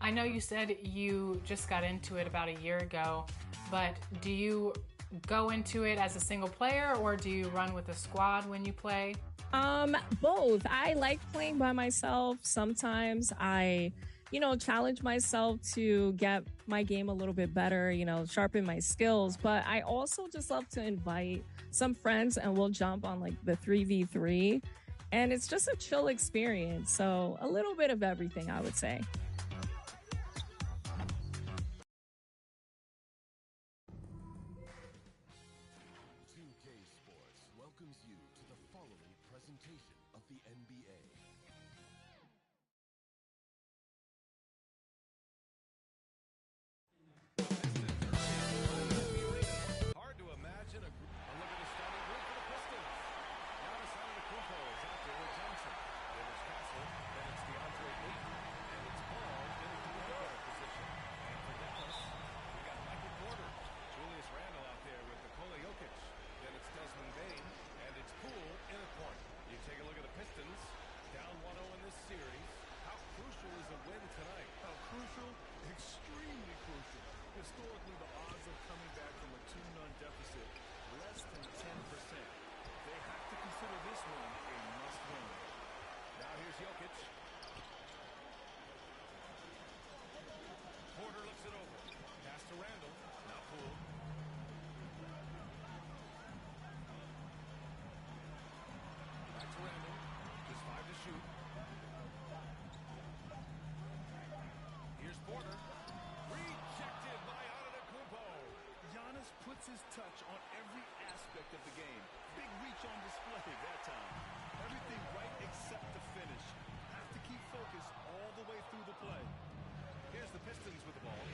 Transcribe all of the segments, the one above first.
I know you said you just got into it about a year ago, but do you go into it as a single player or do you run with a squad when you play? Both. I like playing by myself. Sometimes I, challenge myself to get my game a little bit better, sharpen my skills. But I also just love to invite some friends and we'll jump on like the 3v3. And it's just a chill experience. So a little bit of everything, I would say. Welcomes you to the following presentation of the NBA. Hard to imagine a look at the starting group for the Pistons. Giannis Antetokounmpo is out there with Johnson. Then it's Castle, then it's DeAndre Ayton, and it's Ball in the point guard position. And for Dallas, we got Michael Porter, Julius Randle out there with Nikola Jokic. Then it's Desmond Bane. It's Poole in a point. You take a look at the Pistons, down 1-0 in this series. How crucial is a win tonight? How crucial? Extremely crucial. Historically, the odds of coming back from a 2-0 deficit, less than 10%. They have to consider this one a must-win. Now here's Jokic. Porter looks it over. Pass to Randle. Now Poole. Just 5 to shoot. Here's Porter. Rejected by Antetokounmpo. Giannis puts his touch on every aspect of the game. Big reach on display that time. Everything right except the finish. Have to keep focus all the way through the play. Here's the Pistons with the ball.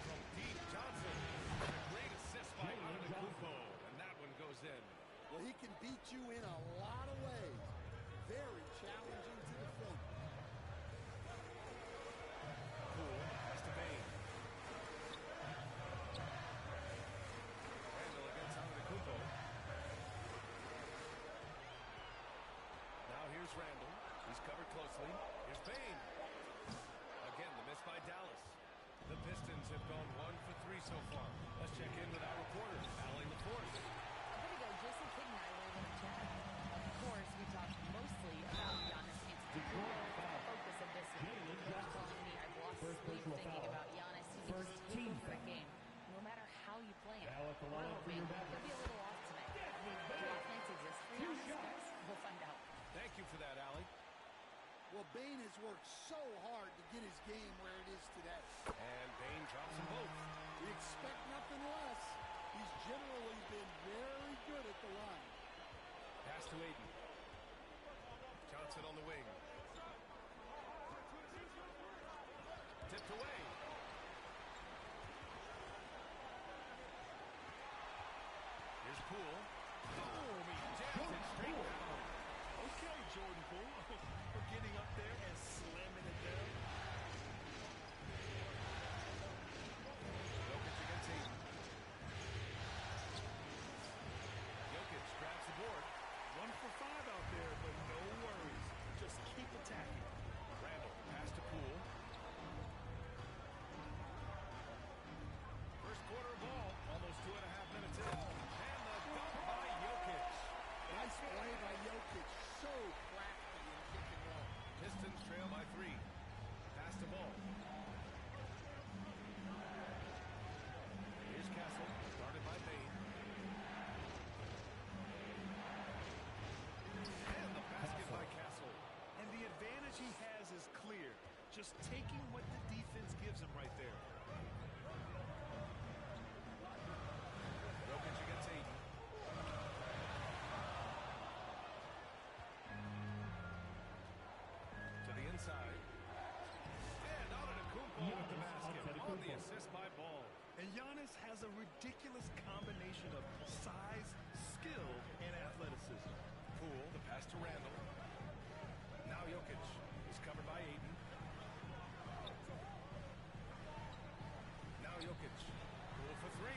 From deep, Johnson. A great assist by Antetokounmpo. And that one goes in. Well, he can beat you in a lot of ways. Very challenging to defend. Poole has to Bane. Randle against Antetokounmpo. Now here's Randle. He's covered closely. Here's Bane. Again, the miss by Dallas. The Pistons have gone 1 for 3 so far. Let's check in with our reporter, Allie LaForce. Of course, we talked mostly about Giannis Antetokounmpo, the focus of this game. Calling me, I've lost sleep thinking about Giannis. He can just take over a game, no matter how you play him. We're hoping he'll be a little off tonight. The offense exists for Giannis. We'll find out. Thank you for that, Allie. Well, Bane has worked so hard to get his game where it is today. And Bane drops them both. We expect nothing less. He's generally been very good at the line. Pass to Ayton. Johnson on the wing. Tipped away. Here's Poole. Boom! He jams it straight down. Okay, Jordan Poole. We're getting up there and slamming it down. Jokic against Ayton. Jokic grabs the board. 1 for 5 out there, but no worries. Just keep attacking. Randle, pass to Poole. First quarter ball, almost 2.5 minutes in. And the dunk by Jokic. Nice play by Jokic. So crafty in pick and roll. Pistons trail by 3. Pass to Ball. Here's Castle, started by Bane. And the basket by Castle. And the advantage he has is clear. Just taking what the defense gives him right there. Jokic against Ayton. To the inside. And Antetokounmpo with the basket on the assist by Ball. And Giannis has a ridiculous combination of size, skill, and athleticism. Poole, the pass to Randle. Now Jokic is covered by Ayton. Now Jokic. Poole for 3.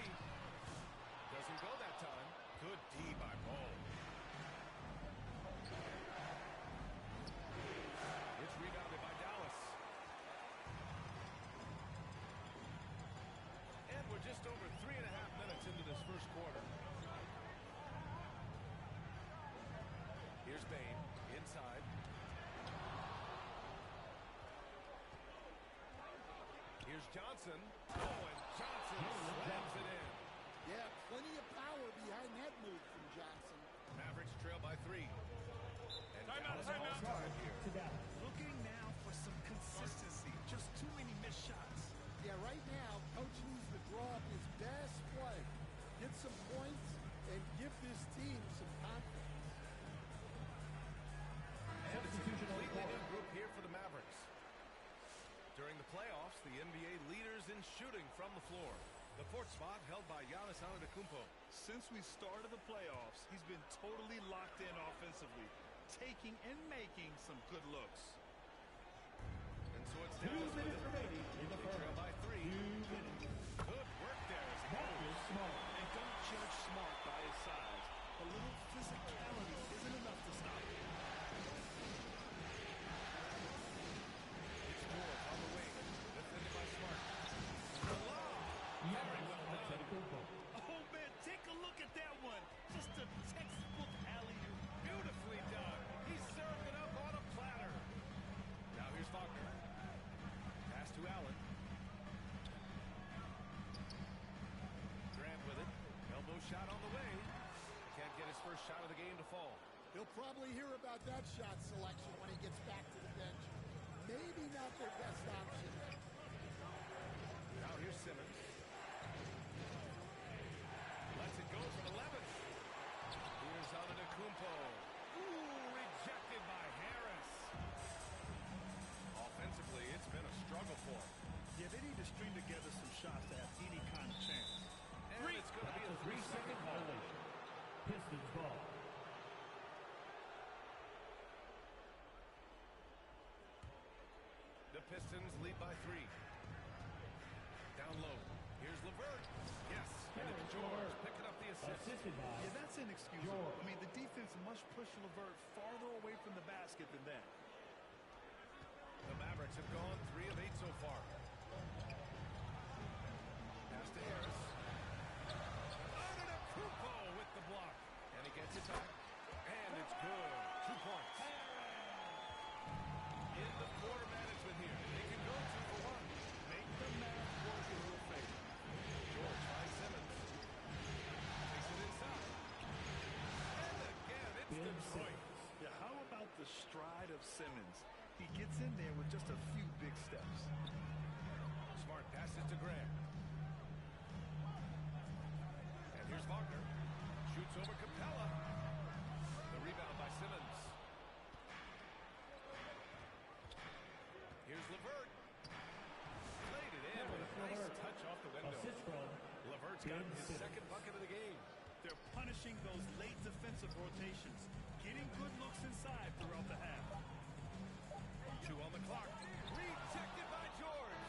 Doesn't go that time. Good D by Ball. It's rebounded by Dallas. Here's Johnson. Oh, and Johnson slams it in. Yeah, plenty of power behind that move from Johnson. Mavericks trail by 3. And Dallas timeout. calls time here. Looking now for some consistency. Just too many missed shots. Yeah, right now, Coach needs to draw up his best play, get some points, and give this team some confidence. And it's a completely new group here for the Mavericks. During the playoffs, the NBA leaders in shooting from the floor. The 4th spot held by Giannis Antetokounmpo. Since we started the playoffs, he's been totally locked in offensively, taking and making some good looks. And so it's Dallas with it. They trail by 3. Good work there as he moves. And don't judge Smart by his size. A little physicality isn't enough to stop him. It's Moore on the wing. Defended by Smart. The lob. Very well done. Oh, man, take a look at that one. Just a textbook alley-oop. Beautifully done. He served it up on a platter. Now here's Faulkner. Pass to Allen. Grant with it. Elbow shot on the way. Can't get his first shot of the game to fall. He'll probably hear about that shot selection when he gets back to the bench. Maybe not their best option. Now here's Simmons. Lets it go from 11. Here's Antetokounmpo. Ooh, rejected by Harris. Offensively, it's been a struggle for him. Yeah, they need to string together some shots to have any kind of chance. And it's going to be a 3-second violation. Pistons ball. The Pistons lead by 3. Down low. Here's LeVert. Yes, and it's George picking up the assist. Assisted by Yeah, that's inexcusable. I mean, the defense must push LeVert farther away from the basket than that. The Mavericks have gone 3 of 8 so far. Pass to Harris. Antetokounmpo with the block. And he gets it back. And it's good. 2 points. In the quarter management here. They can go 2 for 1. Make the math work in your favor. George by Simmons. Takes it inside. And again, it's Detroit. Yeah, how about the stride of Simmons? He gets in there with just a few big steps. Smart passes to Grant. And here's Wagner. Shoots over Capella. The rebound by Simmons. Here's LeVert. Played it in with a nice touch off the window. assist from LeVert's got his second bucket of the game. They're punishing those late defensive rotations, getting good looks inside throughout the half. 2 on the clock. Rejected by George.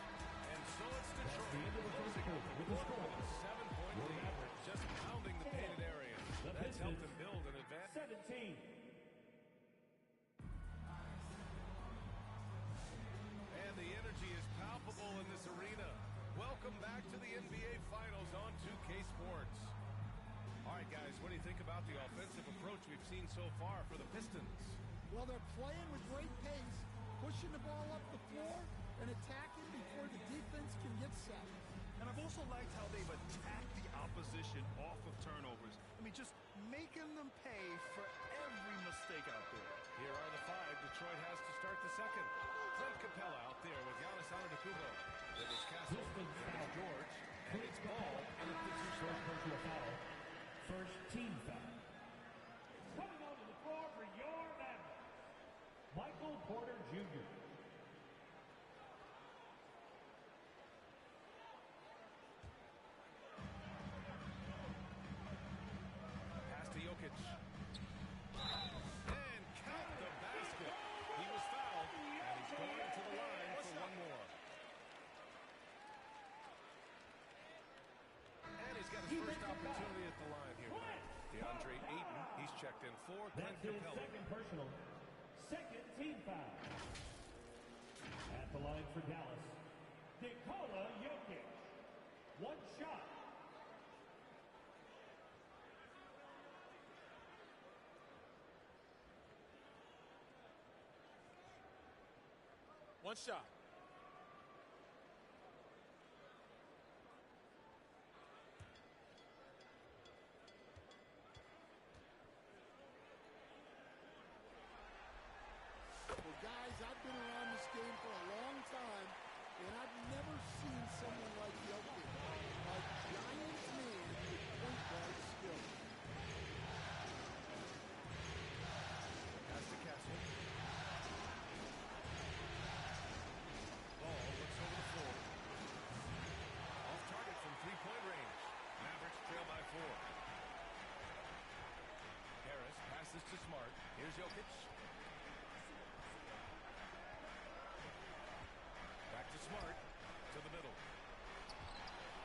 And so it's Detroit closing out the quarter with a 7-point lead. Just pounding the painted area. That's helped them build an advantage. 17. And the energy is palpable in this arena. Welcome back to the NBA Finals on 2K Sports. All right, guys, what do you think about the offensive approach we've seen so far for the Pistons? Well, they're playing with great pace, pushing the ball up the floor and attacking before the defense can get set. And I've also liked how they've attacked the opposition off of turnovers. I mean, just making them pay for every mistake out there. Here are the 5 Detroit has to start the second. Clint Capella out there with Giannis Antetokounmpo. Then it's Castle. Then it's George. And it's Ball. And it's the 2 First personal foul. First team foul. Coming onto the floor for your Mavericks, Michael Porter Jr. Pass to Jokic. And count the basket. He was fouled. And he's going to the line for 1 more. And he's got his first opportunity at the line here tonight. DeAndre Ayton, he's checked in for Clint That's his Capella. second personal. Second team foul. At the line for Dallas, Nikola Jokic. 1 shot. One shot. And I've never seen someone like Jokic, a giant man with point guard skill. Pass to Castle. Ball looks over the floor. Off target from three-point range. Mavericks trail by 4. Harris passes to Smart. Here's Jokic. Back to Smart. To the middle.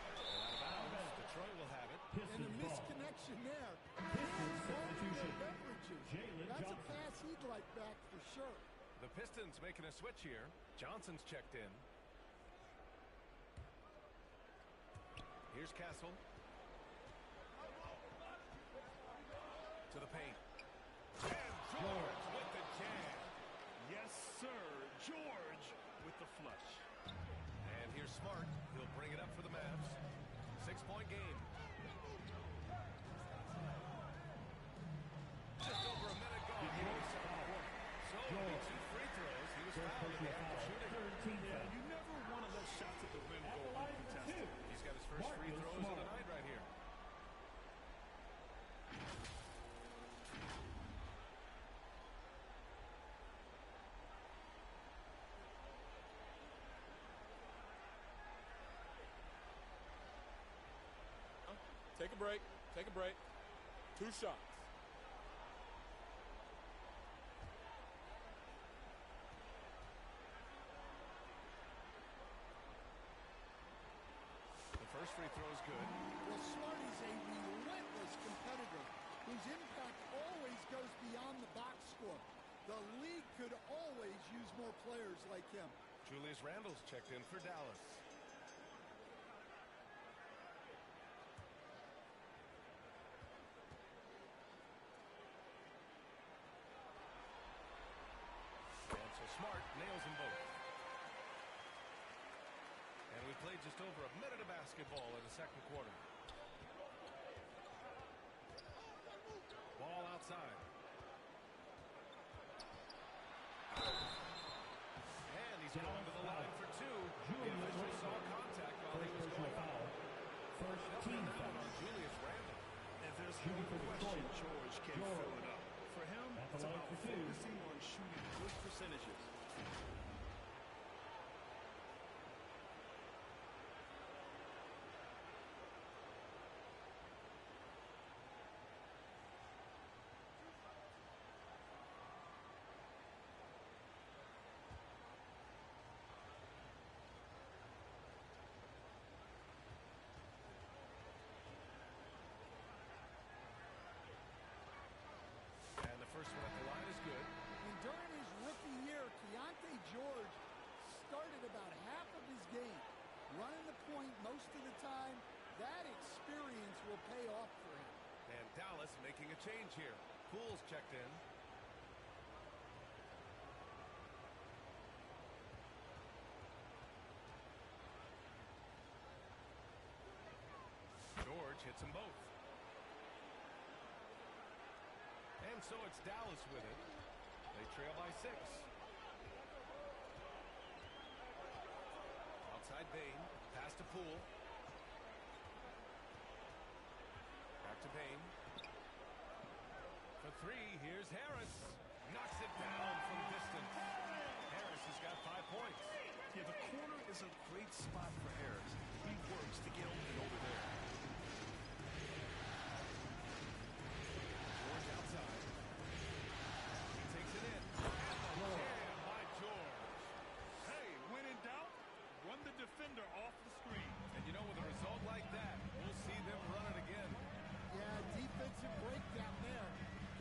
And out of bounds. Detroit will have it. And a Pistons ball. misconnection there. Pistons Hands on their substitution. beverages. Jalen That's a Johnson. pass he'd like back for sure. The Pistons making a switch here. Johnson's checked in. Here's Castle. To the paint. And George with the jam. Yes, sir. George with the flush. And here's Smart. He'll bring it up for the Mavs. 6-point game. Just over a minute gone here in the second quarter. So it'll be 2 free throws. He was fouled in the act of shooting. Yeah, you never want to let shots at the rim go uncontested. He's got his first free throws of the night right here. Take a break. Take a break. 2 shots. The first free throw is good. Well, Smart is a relentless competitor whose impact always goes beyond the box score. The league could always use more players like him. Julius Randle's checked in for Dallas. And so Smart nails them both. And we played just over a minute of basketball in the second quarter. Ball outside. And he's going to the line for 2. The official saw contact while he was going out. First They'll team come down foul. on Julius Randle. And there's no question George can fill it up. For him, At the it's line about for 2. focusing on shooting good percentages. And the first one at the line is good. And during his rookie year, Keontae George started about half of his game, running the point most of the time. That experience will pay off for him. And Dallas making a change here. Poole's checked in. George hits them both. And so it's Dallas with it. They trail by 6. Outside Bain. Pass to Poole. Back to Bain. For 3, here's Harris. Knocks it down from distance. Harris has got 5 points. Yeah, the corner is a great spot for Harris. He works to get open over there. George outside. He takes it in. And the jam by George. Hey, when in doubt, run the defender off the screen. And you know, with a result like that, we'll see them run it again. Yeah, defensive breakdown there.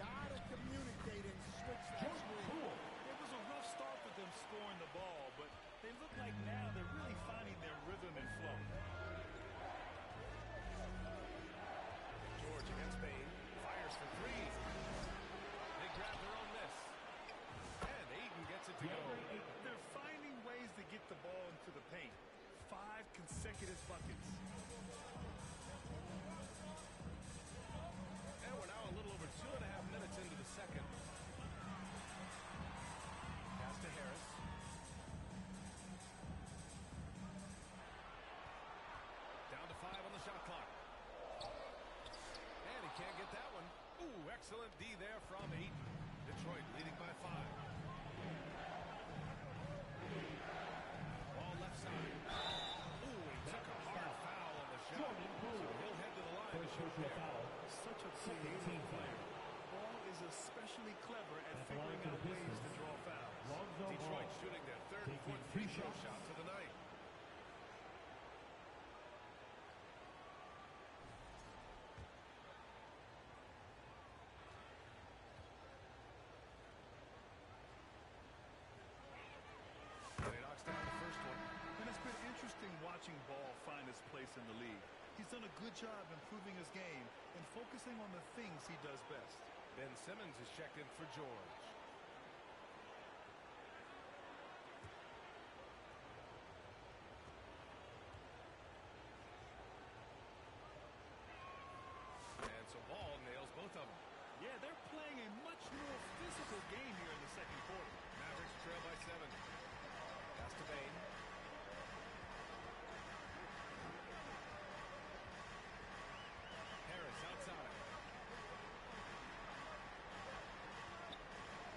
Gotta communicate and switch that screen. It was a rough start for them scoring the ball, but they look like now they're really finding their rhythm and flow. George against Bain. Fires for 3. They grab their own miss. And Ayton gets it to go. They're finding ways to get the ball into the paint. 5 consecutive buckets. And we're now a little over 2.5 minutes into the second. Pass to Harris. Excellent D there from Ayton. Detroit leading by 5. Ball left side. Ooh, he took a hard foul on the shot. So he'll head to the line to shoot there. Such a creative player. Ball is especially clever at figuring out ways to draw fouls. Detroit shooting their third and fourth free throw shots of the night. And he knocks down the first one. And it's been interesting watching Ball find his place in the league. He's done a good job improving his game and focusing on the things he does best. Ben Simmons is checked in for George. And so Ball nails both of them. Yeah, they're playing a much more physical game here in the second quarter. Mavericks trail by 7. Pass to Bain. Harris outside.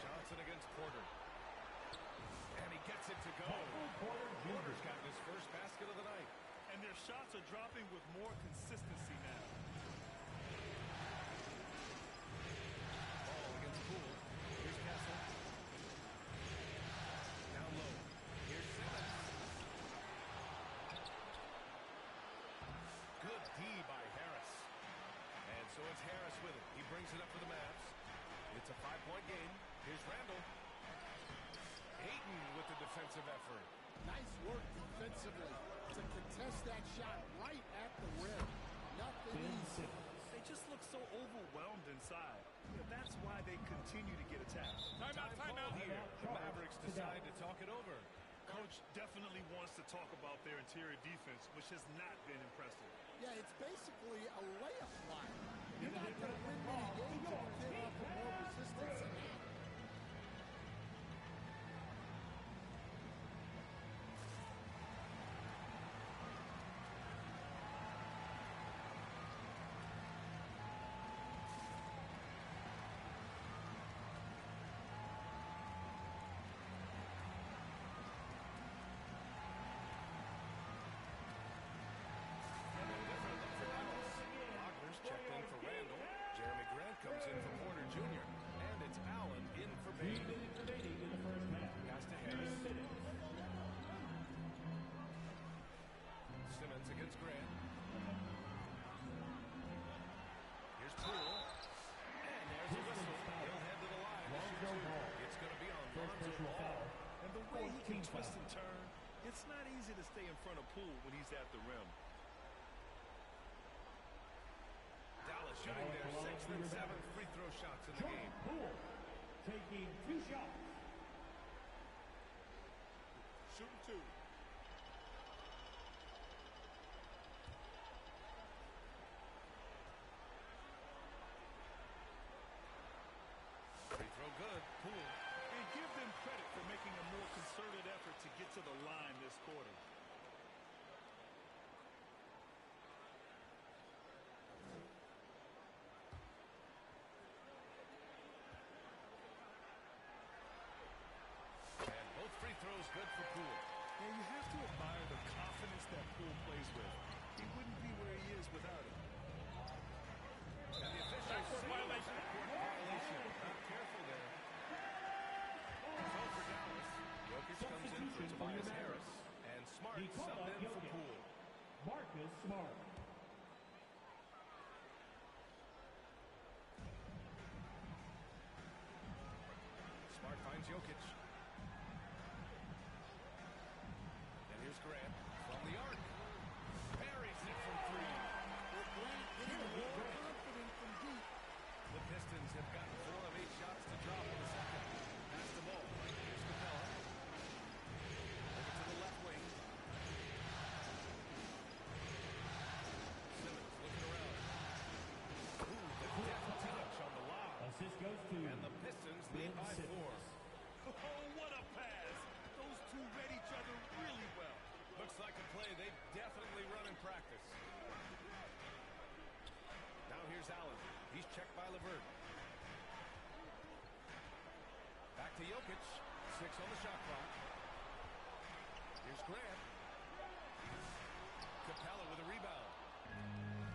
Johnson against Porter. And he gets it to go. Porter's gotten his first basket of the night. And their shots are dropping with more consistency now. Ball against Poole. Here's Castle. Down low. Here's Simmons. Good D by Harris. And so it's Harris with it. He brings it up for the Mavs. It's a 5-point game. Here's Randall. Ayton with the defensive effort. Nice work defensively to contest that shot right at the rim. Nothing easy. They just look so overwhelmed inside. That's why they continue to get attacked. Timeout here. The Mavericks decide to talk it over. Coach definitely wants to talk about their interior defense, which has not been impressive. Yeah, it's basically a layup line. You're not going to win many games if you can't offer more resistance than that. Wagner's checked in for Randall. Jeremy Grant comes in for Porter Jr. And it's Allen in for Bain. Pass to Harris. Simmons against Grant. Here's Poole. And there's a whistle. He'll head to the line. It's going to be on Lonzo Ball. And the way he can twist and turn, it's not easy to stay in front of Poole when he's at the rim. Dallas shooting their 6th and 7th free throw shots in the game. Taking 2 shots. Shooting 2. Free throw good. Poole. And give them credit for making a more concerted effort to get to the line this quarter. And both free throws good for Poole. And you have to admire the confidence that Poole plays with. He wouldn't be where he is without it. And the officials Backcourt violation. violation. Not careful there. So for Dallas, Jokic comes in for Tobias Harris. And Smart subbed in for Poole. Marcus Smart. Smart finds Jokic. And here's Grant from the arc. Parries it from 3. Well, Grant getting more confident from deep. The Pistons have gotten 4 of 8 shots to drop in the second. Pass the ball. Here's Capella. Over to the left wing. Simmons looking around. Ooh, the deft touch on the lob. Assist goes to And the Pistons lead by 4. Oh, what a pass. Those two read each other really well. Looks like a play they definitely run in practice. Now here's Allen. He's checked by LeVert. Back to Jokic. 6 on the shot clock. Here's Grant. Capella with a rebound.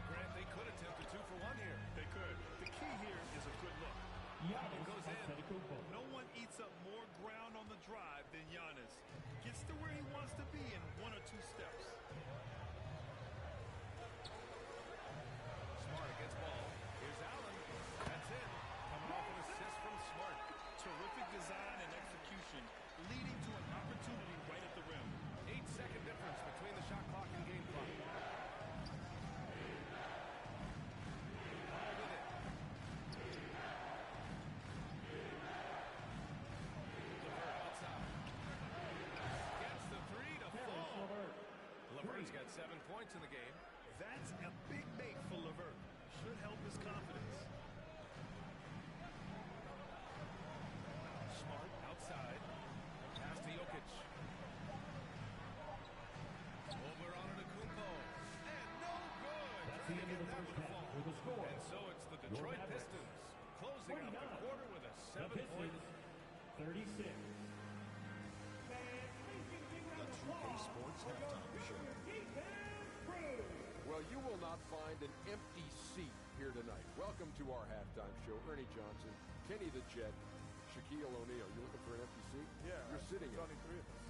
Grant, they could attempt a 2 for 1 here. They could. The key here is a good look. Giannis It goes in. Antetokounmpo. No one eats up more ground on the drive than Giannis. Gets to where he wants to be in 1 or 2 steps. Smart against ball. Here's Allen. That's in. Coming off an assist from Smart. Terrific design and execution, leading to an opportunity right at the rim. 8-second difference between the shot clock and game clock. Ball with it. LeVert outside. Gets the 3 to Karis fall. LeVert. LeVert's got 7 points in the game. That's a big make for LeVert. Should help his confidence. Smart outside. Pass to Jokic. Over on Antetokounmpo. And no good. That's Trying the to end of get the that first one to half fall. with a score. And so it's the Detroit Mavericks. Pistons closing out the 29. quarter with a The 7-point. Pistons, 36. The 2K Sports Halftime Show. Well, you will not find an empty seat here tonight. Welcome to our halftime show. Ernie Johnson, Kenny the Jet, Shaquille O'Neal. You looking for an empty seat? Yeah, You're sitting in there's it. only 3 of us.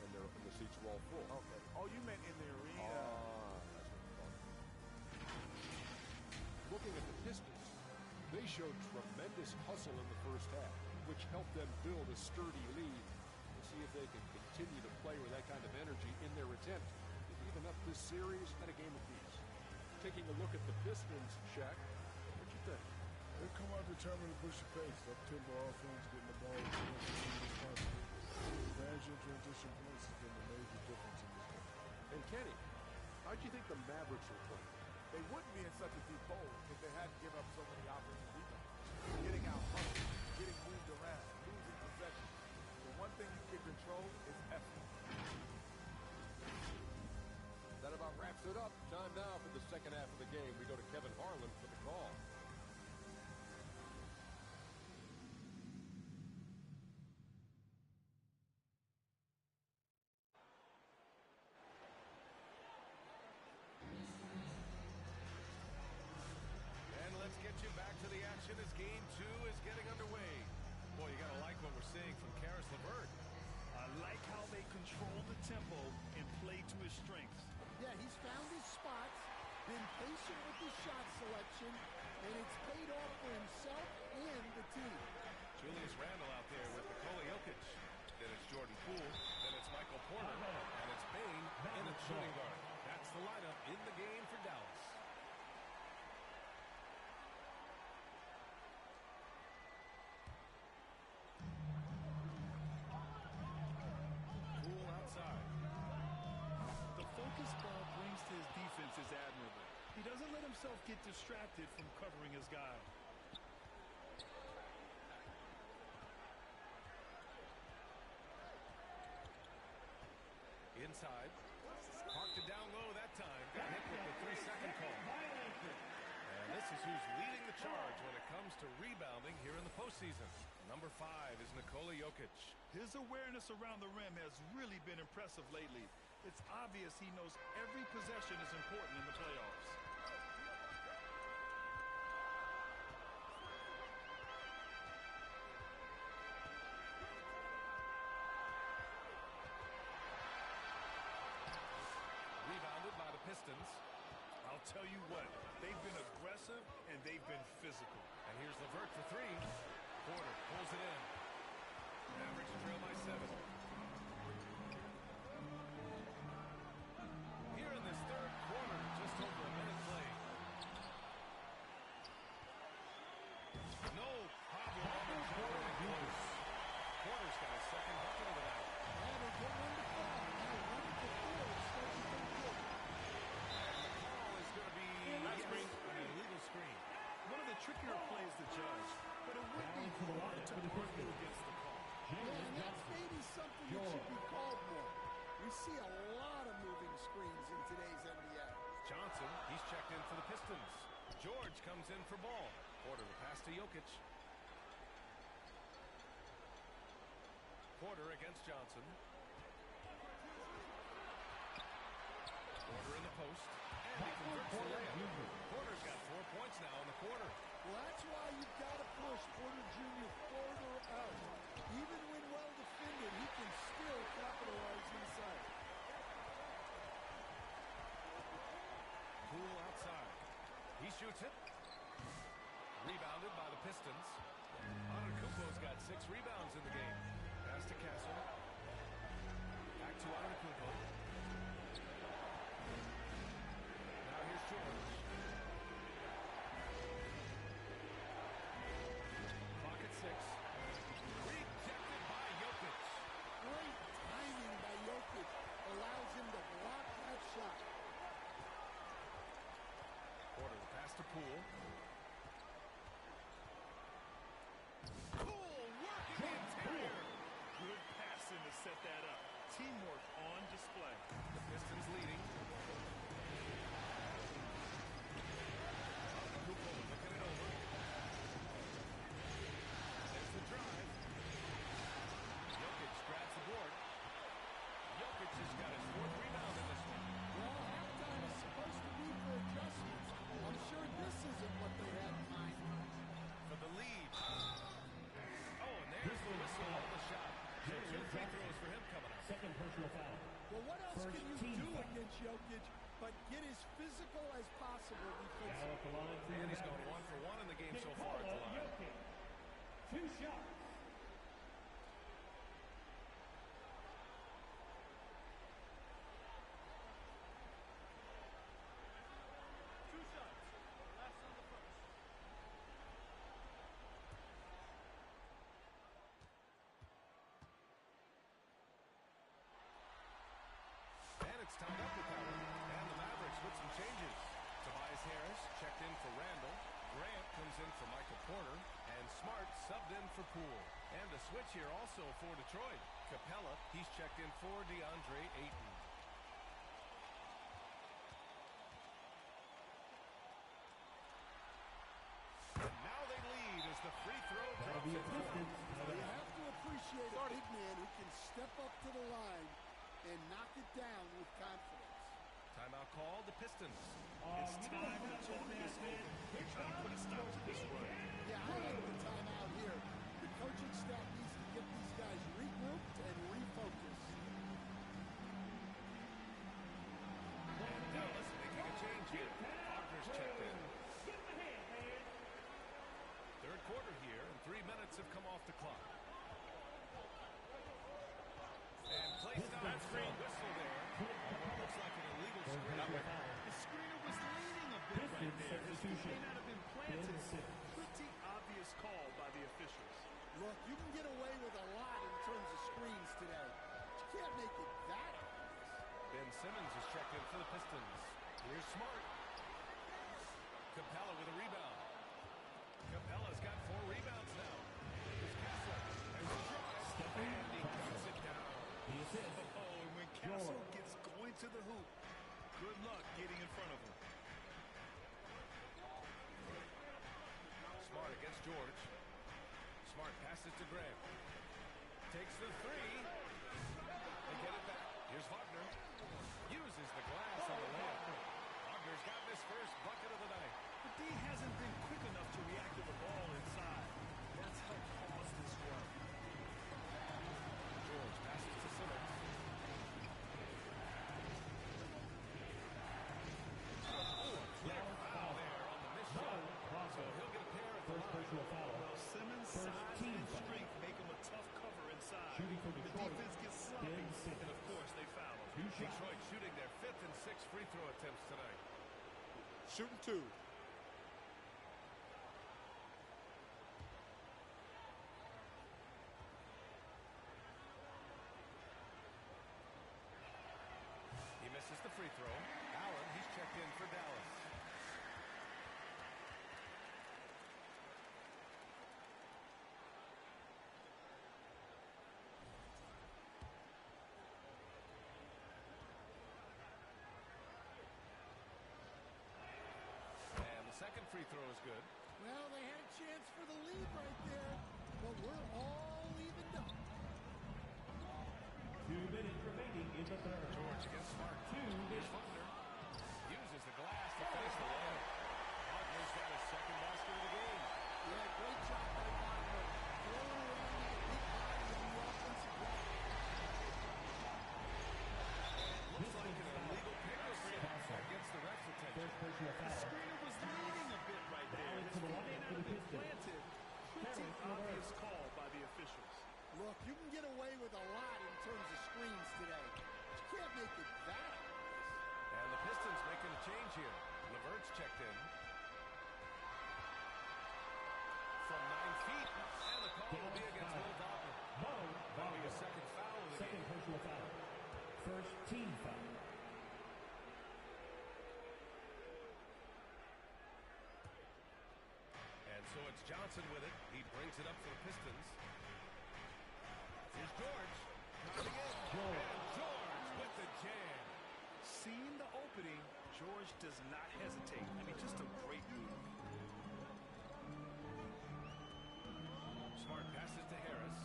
And the seats are all full. Okay. Oh, you meant in the arena. That's what I'm talking. Looking at the Pistons, they showed tremendous hustle in the first half, which helped them build a sturdy lead. We'll see if they can continue to play with that kind of energy in their attempt to even up this series at a game apiece. Taking a look at the Pistons, Shaq, what you think? They come out determined to push the pace. Up tempo offense, getting the ball, responsible. Advantage in transition points has been a major difference in this game. And Kenny, how'd you think the Mavericks were playing? They wouldn't be in such a deep hole if they hadn't given up so many offensive rebounds. Getting out hustled, getting moved around, losing possession. The one thing you can control is effort. That about wraps it up. Time now for the second half of the game. We go to Kevin Harlan for the call. And let's get you back to the action as game 2 is getting underway. Boy, you gotta like what we're seeing from Karis LeVert. I like how they control the tempo and play to his strengths. Yeah, he's found his spots, been patient with his shot selection, and it's paid off for himself and the team. Julius Randle out there with Nikola Jokic. Then it's Jordan Poole. Then it's Michael Porter. And it's Bane in at shooting guard. That's the lineup in the game for Dallas. Poole outside. The focus Ball brings to his defense is admirable. He doesn't let himself get distracted from covering his guy. Inside. Parked it down low that time. Got hit with the 3-second call. And this is who's leading the charge when it comes to rebounding here in the postseason. Number 5 is Nikola Jokic. His awareness around the rim has really been impressive lately. It's obvious he knows every possession is important in the playoffs. Rebounded by the Pistons. I'll tell you what, they've been aggressive and they've been physical. And here's LeVert for 3. Porter pulls it in. Mavericks trail by 7. Here in this third quarter, just over a minute played. No problem on the jumper and close. Porter's got his second bucket of the night. Yeah, they get one to fall. They run it to 4. It's starting to think good. And the call is going to be an illegal screen. One of the trickier plays to judge, but it would be hard to argue against the call. Yeah, and that's maybe something that should be called more. We see a lot of moving screens in today's NBA. Johnson, he's checked in for the Pistons. George comes in for ball. Porter the pass to Jokic. Porter against Johnson. Porter in the post. And he converts the layup. Porter's got 4 points now in the quarter. Well, that's why you've got to push Porter Jr. further out. Even when well defended, he can still capitalize inside. Poole outside. He shoots it. Rebounded by the Pistons. Antetokounmpo's got 6 rebounds in the game. Pass to Castle. Back to Antetokounmpo. Now here's George. Clock at 6. Rejected by Jokic. Great timing by Jokic allows him to block that shot. Porter, the pass to Poole. Poole working the interior. Good passing to set that up. Teamwork on display. The Pistons leading. Antetokounmpo looking it over. There's the drive. Jokic grabs the board. Jokic has got his 4th rebound in this one. Well, halftime is supposed to be for adjustments. I'm sure this isn't what they had in mind. For the lead. Oh, and there's the whistle on the shot. So 2 free throws for him coming up. Second personal foul. Well, what else First can you team do foul. against Jokic but get as physical as possible Now defensively? at the line for And the he's gone Mavericks. 1 for 1 in the game so far at the Nikola line. Jokic. 2 shots. And it's tied up with that one. And the Mavericks with some changes. Tobias Harris checked in for Randall. Grant comes in for Michael Porter. And Smart subbed in for Poole. And a switch here also for Detroit. Capella, he's checked in for DeAndre Ayton. And now they lead as the free throw That'll drops be a in. Pistons You timeout. have to appreciate a big man who can step up to the line and knock it down with confidence. Timeout called, the Pistons. It's time to talk this over. They're trying to put a stop to this run. Yeah, I like the timeout here. The coaching staff needs to get these guys regrouped and refocused. And Dallas making a change here. Wagner's checked in. Give him a hand, man. Third quarter here, and 3 minutes have come off the clock. And placed on the whistle there. Looks like an illegal screen. The screener was leaning a bit right there. This may not have been planted. Pretty obvious call by the officials. Look, you can get away with a lot in terms of screens today. But you can't make it that obvious. Ben Simmons is checked in for the Pistons. Here's Smart. Capella with a rebound. Capella's got 4 rebounds now. Here's Castle. There's a drive. And he cuts it down. Oh, and when Castle gets going to the hoop, good luck getting in front of him. Smart against George. Smart passes to Grant. Takes the 3. They get it back. Here's Wagner. Uses the glass on the layup. Wagner's got his first bucket of the night. But D hasn't been quick enough to react to the ball inside. That's helped cause this run. George passes to Simmons. Oh, a clear foul there on the missed shot. So he'll get a pair at the First line. personal foul. Well, Simmons' First size team and foul. strength make him a tough cover inside. Shooting for The Detroit. defense gets sloppy, Ben Simmons. and of course they foul him. 2 shots. Detroit shooting their 5th and 6th free throw attempts tonight. Shooting 2. He misses the free throw. Allen, he's checked in for Dallas. And the second free throw is good. Well, they had a chance for the lead right there, but we're all evened up. the third. George against Smart. Here's Wagner. Uses the glass to finish the layup. Wagner's got his second basket of the game. Yeah, great job by Wagner. Throwing around that big body in the offensive block. Looks like an illegal pickup against the ref's attention. First personal The foul. screener was leaning a bit right there. His feet may not have been planted. Pretty obvious call by the officials. Look, you can get away with a lot in terms of screens today. You can't make it that obvious. And the Pistons making a change here. LeVert's checked in. From 9 feet. And the call will be against Will Wagner. That'll be a second foul of the Second game. personal foul. First team foul. And so it's Johnson with it. He brings it up for the Pistons. Here's George. Driving in. And George with the jam. Seeing the opening, George does not hesitate. I mean, just a great move. Smart passes to Harris.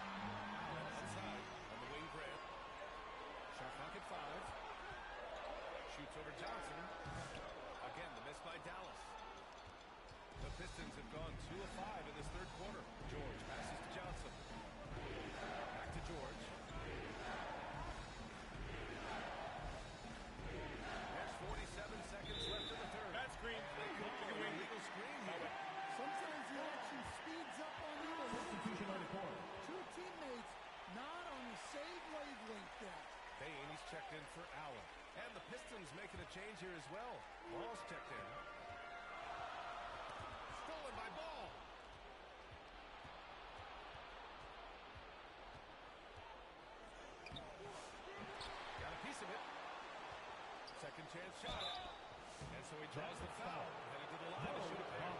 Outside on the wing, Grant. Shot clock at 5. Shoots over Johnson. Again, the miss by Dallas. The Pistons have gone 2 of 5 in this third quarter. George passes to Johnson. Back to George. There's 47 seconds left in the third. That screen. Illegal screen here. Sometimes the action speeds up on you a little Substitution on the court. Two teammates not on the same wavelength there. Bain, he's checked in for Allen. And the Pistons making a change here as well. Ball's checked in. Stolen by Ball. Got a piece of it. Second chance shot. And so he draws the foul. Headed to the line to shoot a pair.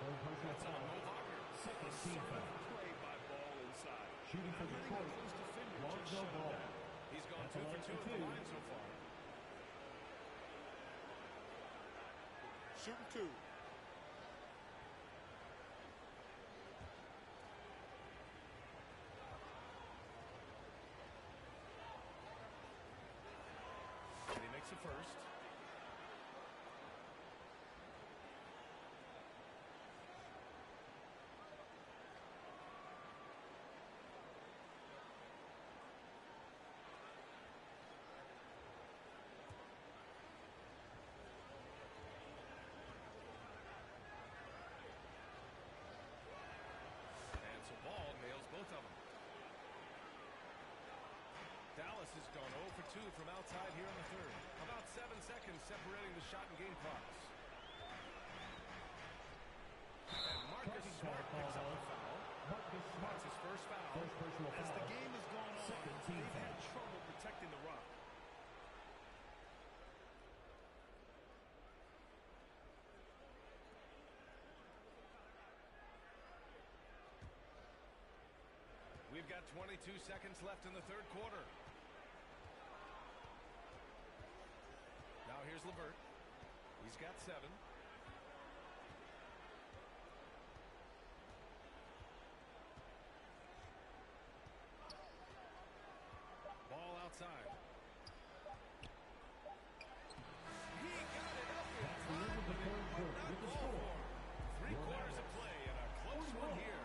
Third personal That's on Mo foul. Wagner. Second team foul. Play by Ball inside. Shooting from the Everything court. a close defender just Lonzo shut Ball. down. He's gone That's 2 for 2 at the two. line so far. Shooting 2. And he makes a first. And so Ball nails both of them. Dallas has gone 0 for 2 from outside here in the third. About 7 seconds separating the shot and game clocks. And Marcus Smart picks up a foul. Marcus Smart. That's his first foul. First personal As foul. the game has gone on, Second team they've had foul. trouble protecting the rock. We've got 22 seconds left in the third quarter. Now here's LeVert. He's got 7. Ball outside. He got it up in That's the end time, of the but third it quarter would not with the go score. for him. 3 quarters of play and a close one here.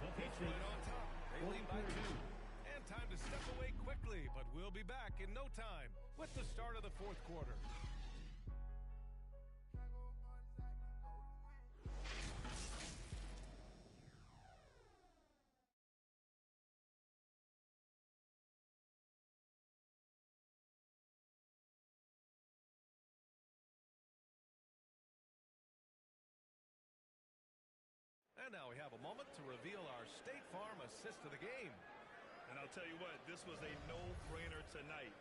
The It's Pistons. right on top. They lead by 2. 43. And time to step away quickly, but we'll be back in no time with the start of the fourth quarter. And now we have a moment to reveal our State Farm assist of the game. And I'll tell you what, this was a no-brainer tonight.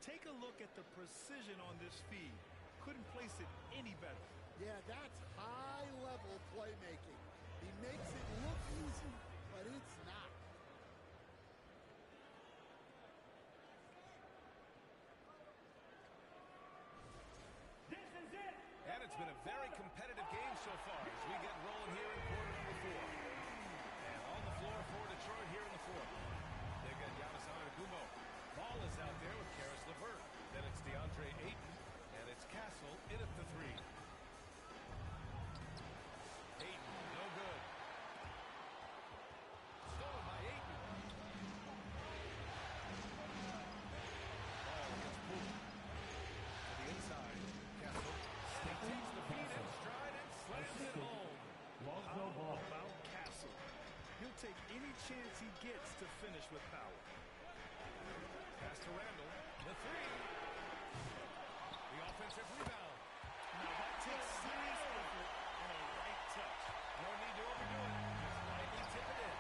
Take a look at the precision on this feed. Couldn't place it any better. Yeah, that's high-level playmaking. He makes it look easy, but it's not. This is it. And it's been a very competitive game so far as we get rolling here in quarter number 4. gets to finish with power. Pass to Randall. The three. The offensive rebound. Now that takes serious effort and a right touch. No need to overdo it. Just lightly tip it in.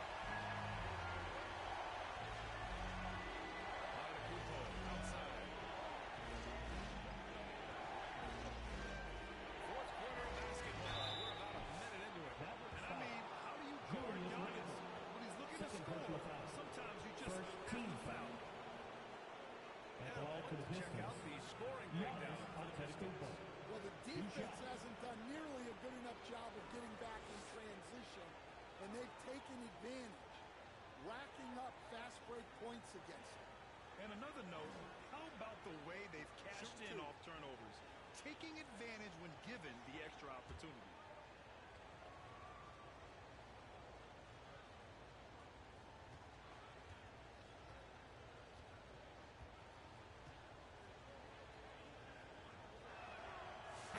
Antetokounmpo outside. Fourth quarter of basketball. We're about a minute into it. And I mean, how do you guard Giannis when he's looking to score? Sometimes you just have to foul. Now, let's check out the scoring breakdown for the Pistons. Well, the defense hasn't done nearly a good enough job of getting back in transition, and they've taken advantage, racking up fast break points against them. And another note, how about the way they've cashed in off turnovers, taking advantage when given the extra opportunity.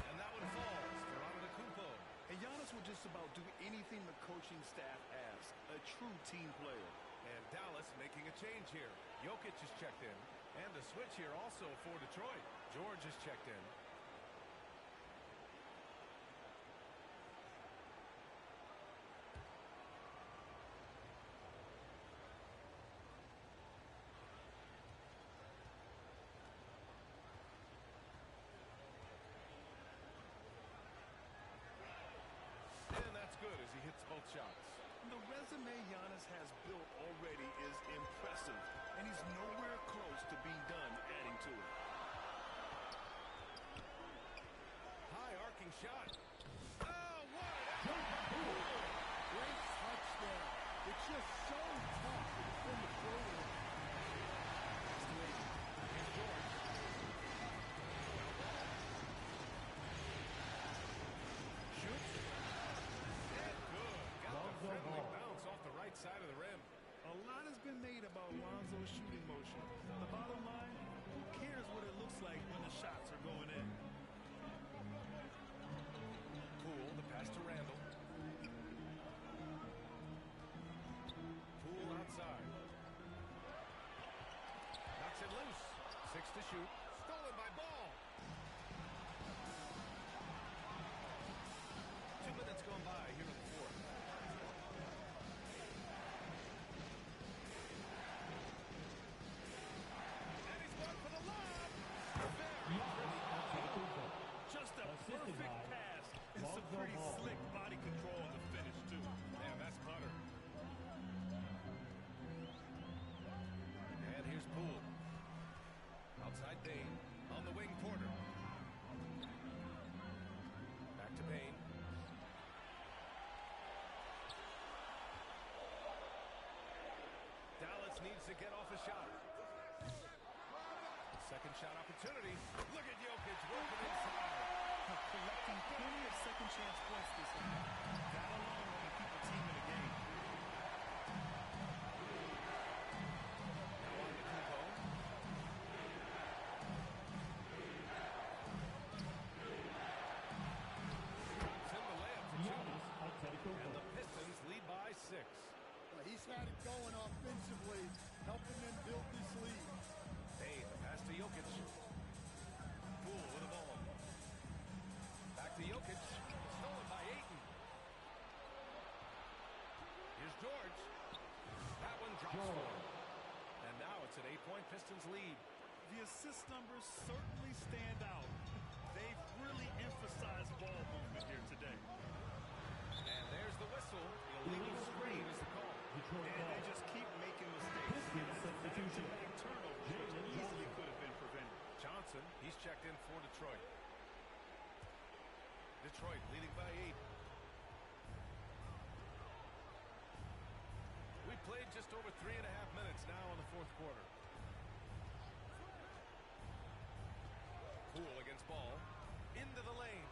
And that one falls for Antetokounmpo. And Giannis will just about do anything the coaching staff asks, a true team player. And Dallas making a change here. Jokic is checked in. And a switch here also for Detroit. George is checked in. And that's good as he hits both shots. The resume Giannis has built already is impressive, and he's nowhere close to being done adding to it. High arcing shot. Oh, what Great touch there. It's just so tough to defend the forward. Here's George. Shoots. And good. Got the friendly bounce off the right side of the rim. A lot has been made about Lonzo's shooting motion. The bottom line, who cares what it looks like when the shots are going in? Poole, the pass to Randall. Poole outside. Knocks it loose. 6 to shoot. Stolen by Ball. 2 minutes gone by here in the fourth. And he's going for the lob. Very pretty. Just a perfect pass and some pretty slick body control on the finish, too. And that's butter. And here's Poole. Outside Payne. On the wing, Porter. Back to Payne. Dallas needs to get off a shot. Second shot opportunity. Look at Jokic working inside. Collecting plenty of second chance points this year. That alone will keep a team in the game. Now on to Kupo. Send the layup for two. And the Pistons lead by 6. Well, he's had it going offensively, helping them build this lead. Payne, the pass to Jokic. Poole with the ball. Back to Jokic. Stolen by Ayton. Here's George. That one drops for him. And now it's an 8-point Pistons lead. The assist numbers certainly stand out. They've really emphasized ball movement here today. And there's the whistle. The illegal screen is the call. And they just keep making mistakes. Substitution. Turnovers, which easily could have been prevented. Johnson, he's checked in for Detroit. Detroit leading by 8. We played just over 3.5 minutes now in the fourth quarter. Poole against Ball. Into the lane.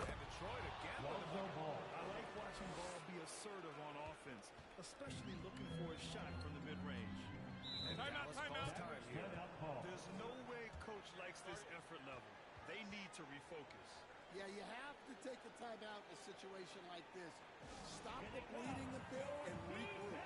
And Detroit again with the ball. I like watching Ball be assertive on offense, especially looking for a shot from the mid-range. And Dallas calls time here. There's no way coach likes this effort level. They need to refocus. Yeah, you have to take a timeout in a situation like this. Stop the bleeding a bit and regroup.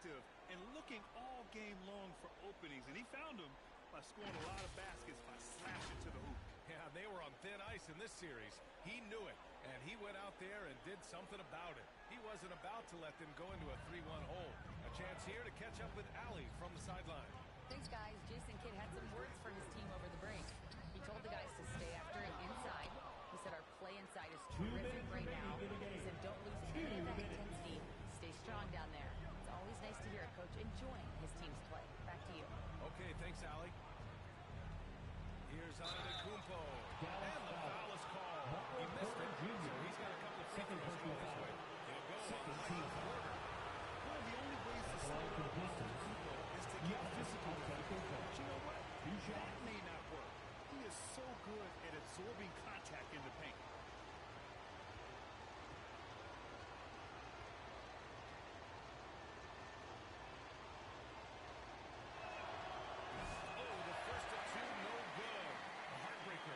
active and looking all game long for openings, and he found them by scoring a lot of baskets by slashing to the hoop. Yeah, they were on thin ice in this series. He knew it, and he went out there and did something about it. He wasn't about to let them go into a 3-1 hole. A chance here to catch up with Allie from the sideline. Thanks, guys. Jason Kidd had some words for his team over the break. He told the guys to stay after it inside. He said our play inside is terrific right now. He said don't lose any of that intensity. Stay strong down there. It's always nice to hear a coach enjoying his team's play. Back to you. Okay, thanks, Allie. Here's Antetokounmpo. And the foul is called. He missed it, so he's got a couple of free throws going his way. He'll go on Michael Porter. One of the only ways to slow down Antetokounmpo is to get physical with him. But you know what? That may not work. He is so good at absorbing contact in the paint. Oh, the first of two, no good. A heartbreaker.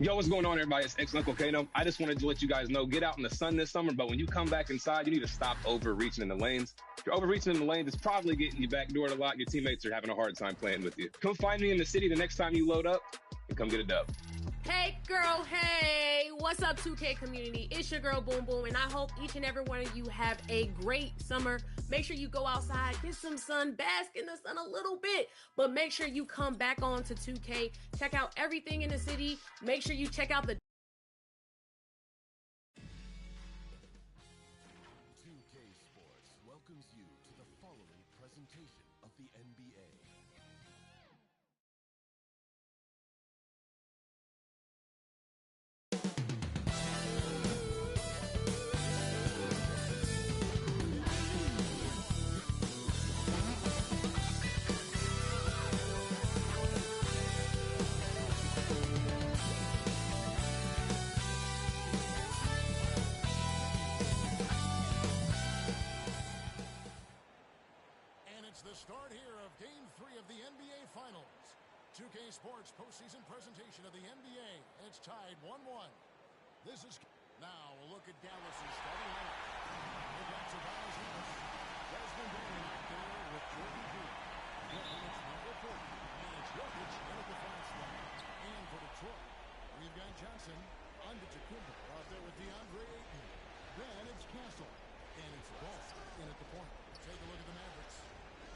Yo, what's going on, everybody? It's ex-Uncle Kano. I just wanted to let you guys know, get out in the sun this summer, but when you come back inside, you need to stop overreaching in the lanes. If you're overreaching in the lanes, it's probably getting you backdoored a lot. Your teammates are having a hard time playing with you. Come find me in the city the next time you load up and come get a dub. Hey girl, hey, what's up 2K community? It's your girl Boom Boom, and I hope each and every one of you have a great summer. Make sure you go outside, get some sun, bask in the sun a little bit, but make sure you come back on to 2K, check out everything in the city, make sure you check out the 2K Sports welcomes you to the following presentation of the NBA. And it's the start here of Game 3 of the NBA Finals. 2K Sports postseason presentation of the NBA, and it's tied 1-1. This is now a look at Dallas's starting lineup. The backs of Dallas Lukas, Desmond Bain out there with Jordan Poole. Brooklyn, it's Michael Porter, and it's Jokic in at the fast line. And for Detroit, we've got Johnson, Antetokounmpo out there with DeAndre Ayton. Then it's Castle, and it's Ball in at the point. Take a look at the Mavericks.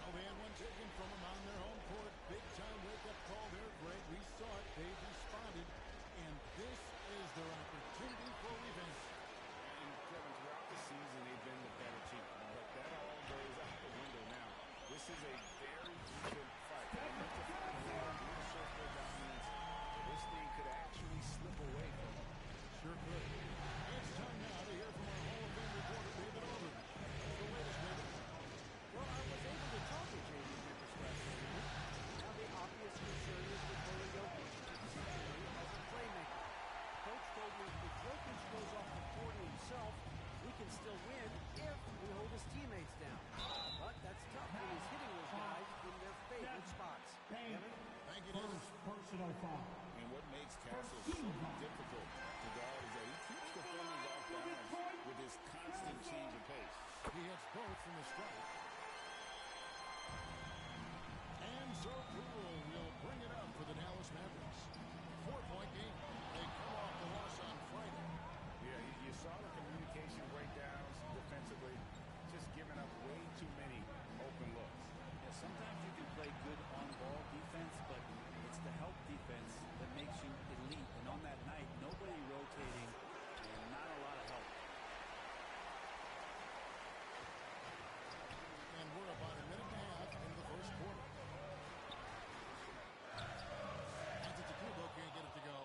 Oh, they had one taken from them on their home court. Big-time wake-up call there, Greg. We saw it. They've responded. And this is their opportunity for revenge. And Kevin, throughout the season, they've been the better team. But that all goes out the window now. This is a very even fight. They need to find a way to reassert their dominance. This thing could actually slip away from them. Sure could. It's time now to hear from our Hall of Fame reporter, David Auburn. What's the latest, David? Well, I was able to talk to J.D. Memphis last week. Now the obvious concern is Nikola Jokic, particularly as a playmaker. Coach told me if Jokic goes off the court himself, we can still win if we hold his teammates down. But that's tough when he's hitting those guys in their favorite spots. Kevin? Thank you, David. Personal foul. And what makes Castle so difficult to guard is that he keeps defenders off balance with his constant change of pace. He hits both from the strike. And so Poole will bring it up for the Dallas Mavericks. 4-point game. They come off the loss on Friday. Yeah, you saw the communication breakdowns defensively, just giving up way too many open looks. Yeah, sometimes you can play good on-ball defense, but it's the help defense that makes you elite. And on that night, nobody rotating and not a lot of help. And we're about a minute and a half into the first quarter. Antetokounmpo can't get it to go.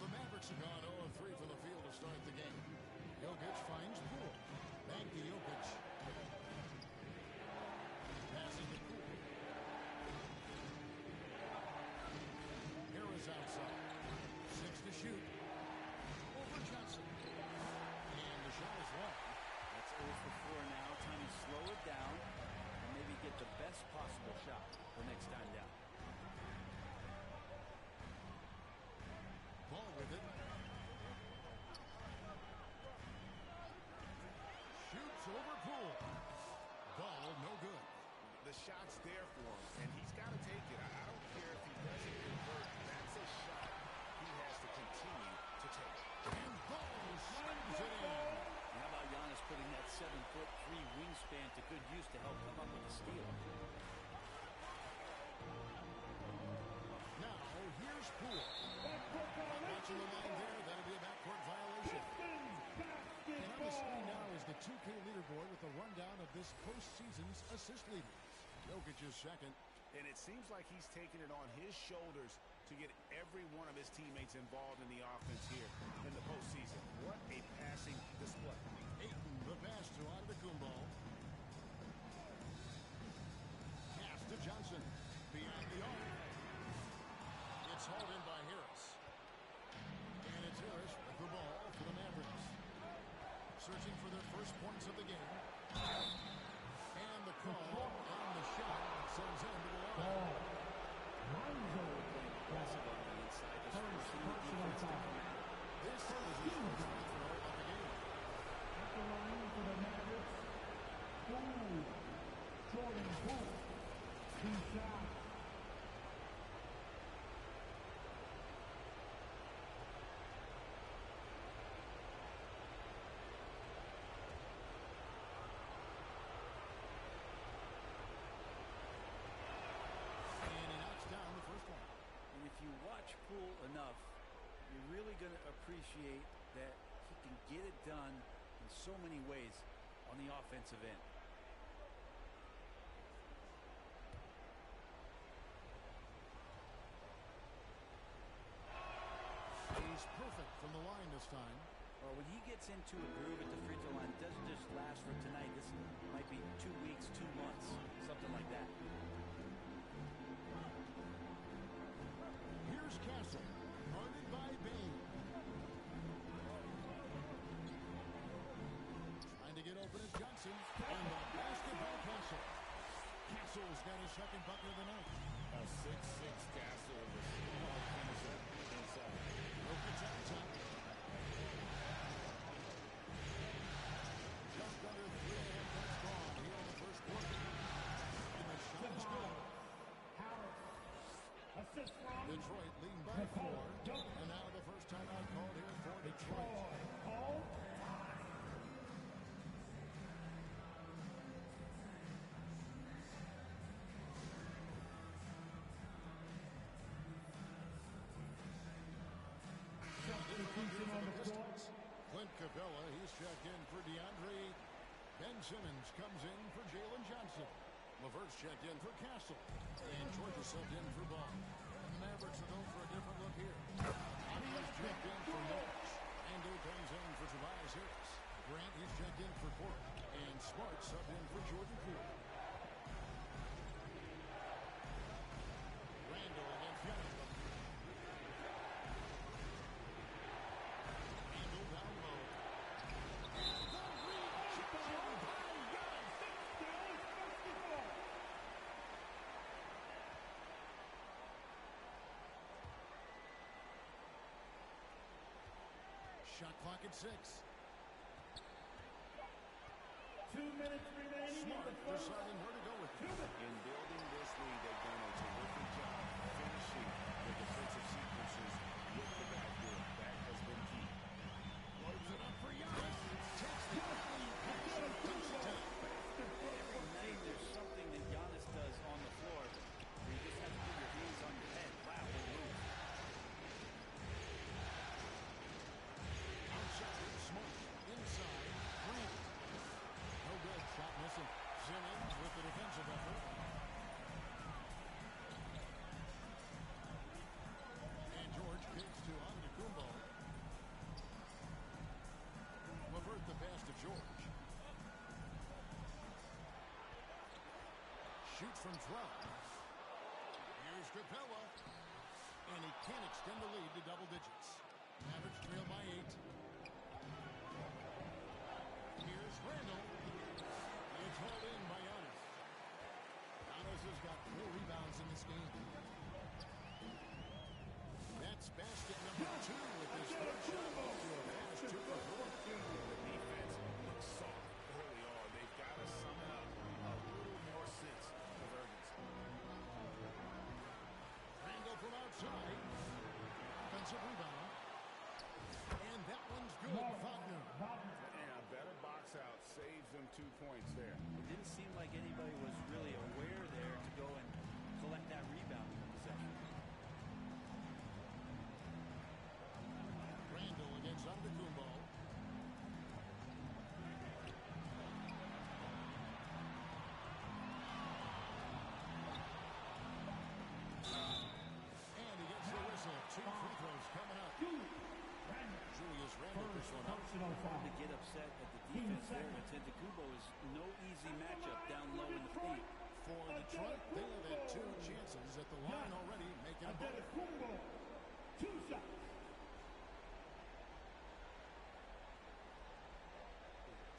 The Mavericks have gone 0 of 3 from the field to start the game. Jokic finds Poole. Back to Jokic. Passes to Poole. Harris outside. 6 to shoot. Over Johnson. And the shot is one. That's 0 for 4 now. Time to slow it down and maybe get the best possible shot the next time down. Ball with it. Shoots over Poole. Ball no good. The shot's there for him, and he's got to take it. I don't care if he doesn't convert. That's a shot he has to continue to take. And Ball slams it in. And how about Giannis putting that 7'3" wingspan to good use to help come up with a steal? Now, here's Poole. Watching the line there, that'll be a backcourt violation. And on the screen now is the 2K leaderboard with a rundown of this postseason's assist leaders. Jokic is second. And it seems like he's taking it on his shoulders to get every one of his teammates involved in the offense here in the postseason. What a passing display. Ayton, the pass to Antetokounmpo. Pass to Johnson. Behind the arc. It's hauled in by Harris. And it's Harris with the ball for the Mavericks. Searching for their first points of the game. And the call on the shot sends him to the line. Aggressive on the inside, just forcing the defense to come at it. This is his first free throw of the game. At the line for the Mavericks, Jordan Poole. 2 shots. And if you watch Poole enough, you're really going to appreciate that he can get it done in so many ways on the offensive end. He's perfect from the line this time. Well, when he gets into a groove at the free throw line, it doesn't just last for tonight. This might be 2 weeks, 2 months, something like that. Here's Castle, guarded by Bain. Trying to get open is Johnson, and the basket by Castle. Castle's got his second bucket of the night. A 6'6" Castle with a small finisher inside. Jokic at the top. Just under 3.5 minutes gone here in the first quarter. And the shot is good. Assist from Detroit leading by 4. And now the first timeout called here for Detroit. Call. Substitution on the floor. Clint Capella, he's checked in for DeAndre. Ben Simmons comes in for Jalen Johnson. LeVert's checked in for Castle. And Georgia subbed in for Ball. And the Mavericks are going for a different look here. He's checked in for Norris. Ando comes in for Tobias Harris. Grant, he's checked in for Porter. And Smart subbed in for Jordan Poole. Randall against Young. Randall down low. And the rebound by Young. Shot clock at 6. 2 minutes remaining. Smart deciding where to go with it. In building this lead, they've done a terrific job finishing the defensive sequences with the backboard. That has been key. Loads it up for Giannis. Takes the lead. Puts it down. Every night there's something that Giannis does on the floor where you just have to put your hands on your head. Wow, what a move. Outside, Smart. Inside, Green. No good. Shot missing. Simmons with the defensive effort. And George kicks to Antetokounmpo. LeVert the pass to George. Shoots from 12. Here's Capella. And he can't extend the lead to double digits. Mavericks trail by 8. Here's Randall. It's hauled in by Giannis. Giannis has got 4 rebounds in this game. That's basket number 2 with his first shot off to a fast 2 for 4. The defense looks soft early on. They've got to somehow a little more sense of urgency. Randall from outside. Offensive rebound. And that one's good. Wagner. And a better box out saves them 2 points there. It didn't seem like anybody was really aware there to go and collect that rebound in the possession. Randall against Antetokounmpo. And he gets the whistle. 2 free throws coming up. Julius Randall this one up. Hard to get upset at the defense there. Antetokounmpo is no easy matchup down low in the paint. For Detroit, they have had 2 chances at the line already, making a both. 2 shots.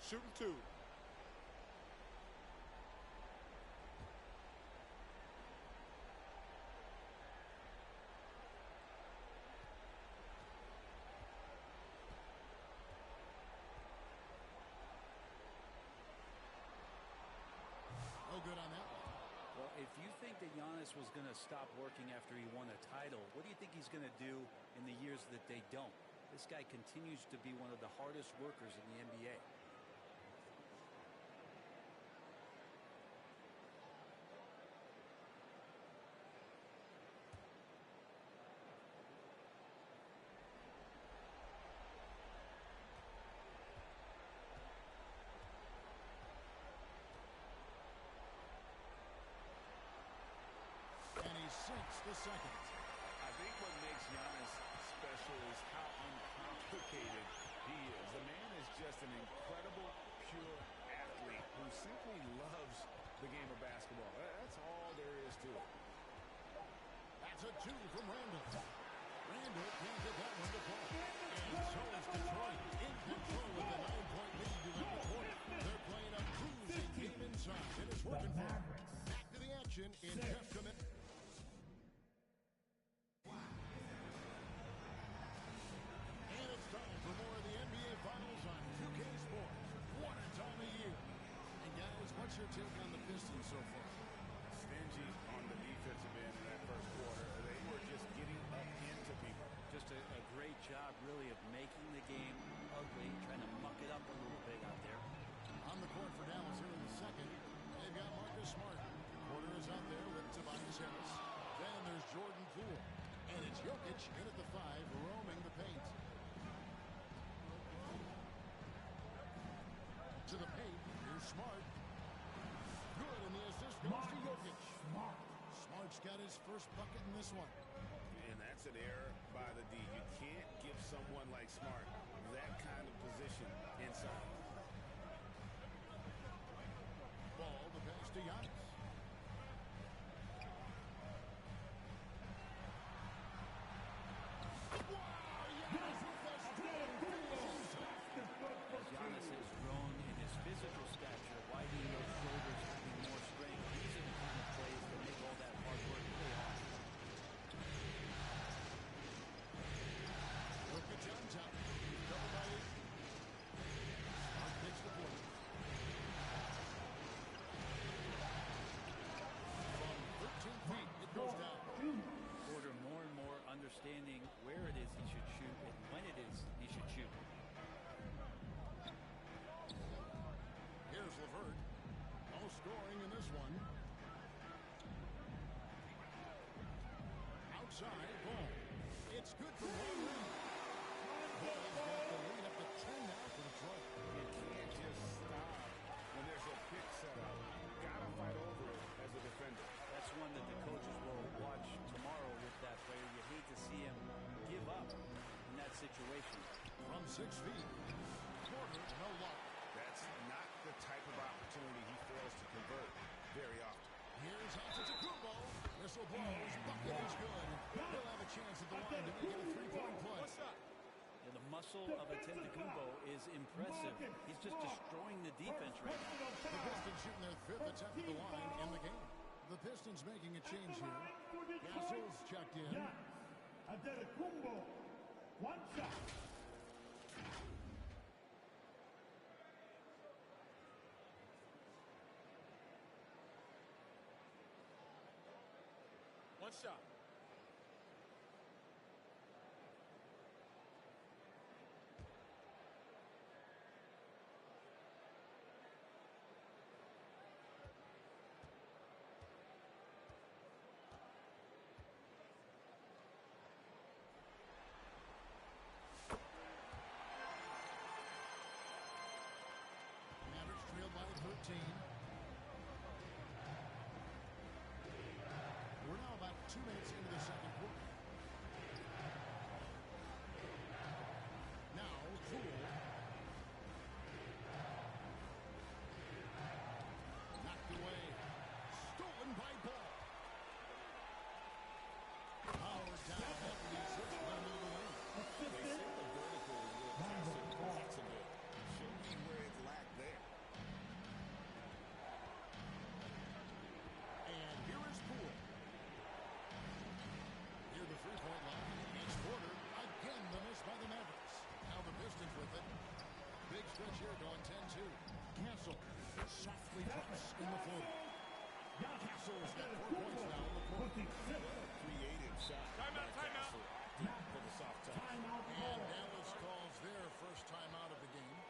Shooting 2. you think that Giannis was going to stop working after he won a title, what do you think he's going to do in the years that they don't? This guy continues to be one of the hardest workers in the NBA. And he sinks the second. I think what makes Giannis special is how uncomplicated he is. The man is just an incredible, pure athlete who simply loves the game of basketball. That's all there is to it. That's a 2 from Randall. Randall can't get that one to fall. And so is Detroit in control with the 9-point lead to end the quarter. They're playing a cruising game inside. It is working for them. Back to the action in just a minute. And it's time for more of the NBA Finals on 2K Sports. What a time of year. And guys, what's your take on the Pistons so far? Stingy on the defensive end in that first quarter. They were just getting up into people. Just a great job, really, of making the game ugly, trying to muck it up a little bit out there. On the court for Dallas here in the second, they've got Marcus Smart. Porter is out there with Tobias Harris. Then there's Jordan Poole. And it's Jokic in at the 5, roaming the paint. To the paint, here's Smart. Good, and the assist goes to Jokic. Smart's got his first bucket in this one. And that's an error by the D. You can't give someone like Smart that kind of position inside. Ball to pass to Giannis. Giannis has grown in his physical stature, widening those shoulders, having more strength. These are the kind of plays that make all that hard work pay off. Jokic on top. He's double by 8. Smart takes the point. From 13 feet, it goes down. Porter more and more understanding where it is he should shoot and when it is he should shoot. Here's LeVert. No scoring in this one. Outside, ball. It's good for one range. Ball's got the lead up to 10 now for Detroit. You can't just stop when there's a pick set up. Gotta fight over it as a defender. That's one that the coaches will watch tomorrow with that player. You hate to see him give up in that situation. From 6 feet, Porter, no luck. That's not the type of opportunity he fails to convert very often. Here's Antetokounmpo. Whistle blows. Bucket is good. He'll have a chance at the line to make it a 3-point play. What's up? And the muscle of Antetokounmpo is impressive. He's just destroying the defense right now. The Pistons shooting their 5th attempt at the line in the game. The Pistons making a change here. Gassol's checked in. Antetokounmpo, one shot. One shot. Mavericks trailed by 13. We're now about 2 minutes into the second quarter. Now, Poole. Knocked away. Stolen by Ball. Powered down. That leads this one into the lane. They say the vertical will pass it cracks a bit. Show me where it lacked there. And here is Poole. Near the three-point line, it's Porter. Again, the miss by the Mavericks. Now the Pistons with it. Big stretch here going 10-2. Cancel. Softly drops in the floor. Castle's got 4 points now in the quarter. Creative shot. Timeout, by timeout. Castle. Deep for the soft touch. And Dallas calls their first timeout of the game.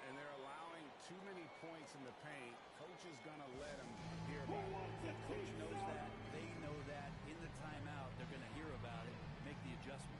And they're allowing too many points in the paint. Coach is going to let them hear about it. Coach knows that. They know that. In the timeout, they're going to hear about it, make the adjustment.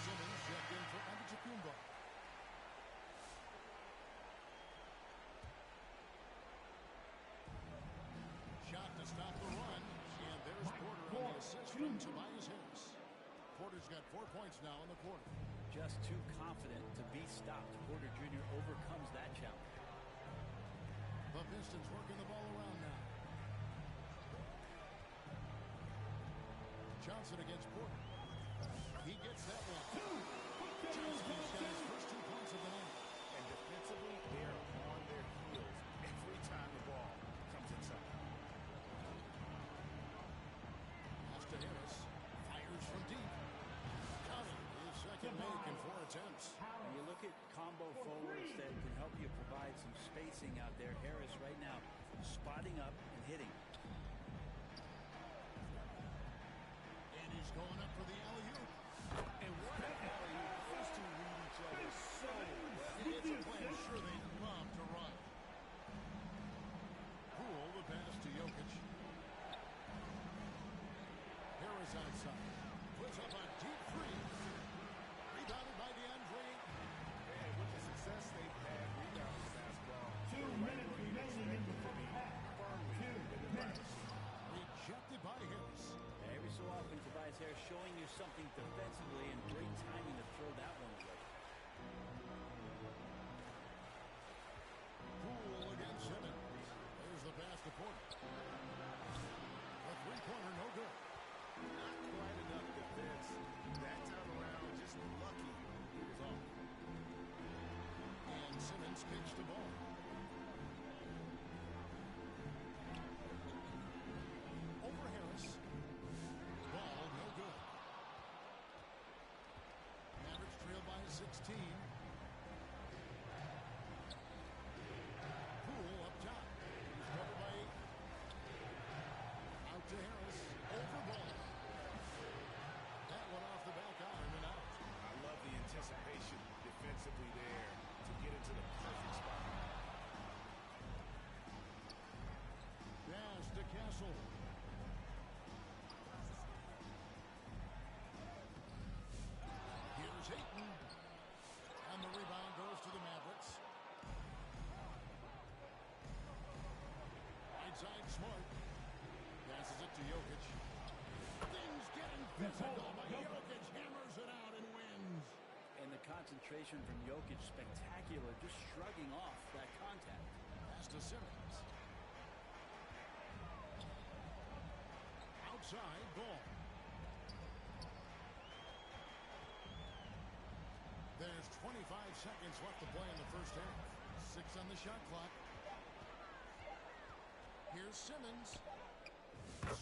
Simmons checked in for Antetokounmpo. Shot to stop the run. And there's Porter on the assist from Tobias Harris. Porter's got 4 points now in the quarter. Just too confident to be stopped. Porter Jr. overcomes that challenge. The Pistons working the ball around now. Johnson against Porter. He gets that one. Johnson's got his first 2 points of the night. And defensively, they're on their heels every time the ball comes inside. Pass to Harris. Fires from deep. Counting his second make in 4 attempts. And you look at combo forwards that can help you provide some spacing out there. Harris right now spotting up and hitting. And he's going up for the alley-oop. And what an alley-oop. Those two read each other so well. It's a play I'm sure they love to run. Poole, the pass to Jokic. Harris outside. Puts up a deep three. Rebounded by DeAndre. And with the success they've had rebounding the basketball, 2 minutes remaining in the first half. firmly in the driver's seat. Rejected by Harris. Every so often, Tobias Harris showing you something defensively and great timing to throw that one away. Poole against Simmons. There's the pass to Porter. The three-pointer, no good. Not quite enough defense. That time around, just lucky he was off. And Simmons kicks the ball. Over Harris. Ball, no good. Mavericks trail by 16. Poole up top. He's covered by 8. Out to Harris. Over ball. That one off the back iron and out. I love the anticipation defensively there to get into the perfect spot. Pass to Castle. Here's Ayton. And the rebound goes to the Mavericks. Right side, Smart. Passes it to Jokic. Things getting physical, but Jokic hammers it out and wins. And the concentration from Jokic, spectacular, just shrugging off that contact. Pass to Simmons. Outside, ball. There's 25 seconds left to play in the first half. 6 on the shot clock. Here's Simmons.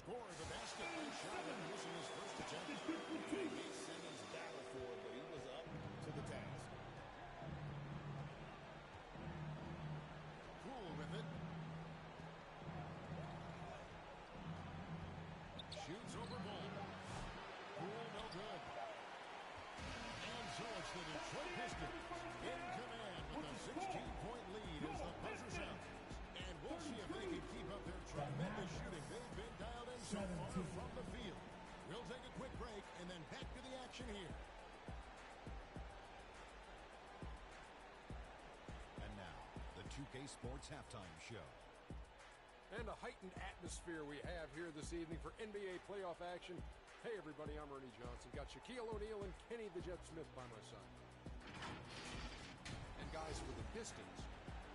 Score the basket. Nice shot and missing his first attempt. He made Simmons battle for it, but he was up to the task. Poole with it. Shoots over ball. Poole no good. And So it's the Detroit Pistons in command with a 16-point lead as the buzzer sounds. And we'll see if they can keep up their tremendous shooting they've been dialed in so far from the field. We'll take a quick break and then back to the action here. And now, the 2K Sports Halftime Show. And a heightened atmosphere we have here this evening for NBA playoff action. Hey, everybody, I'm Ernie Johnson. Got Shaquille O'Neal and Kenny the Jet Smith by my side. And guys, for the Pistons,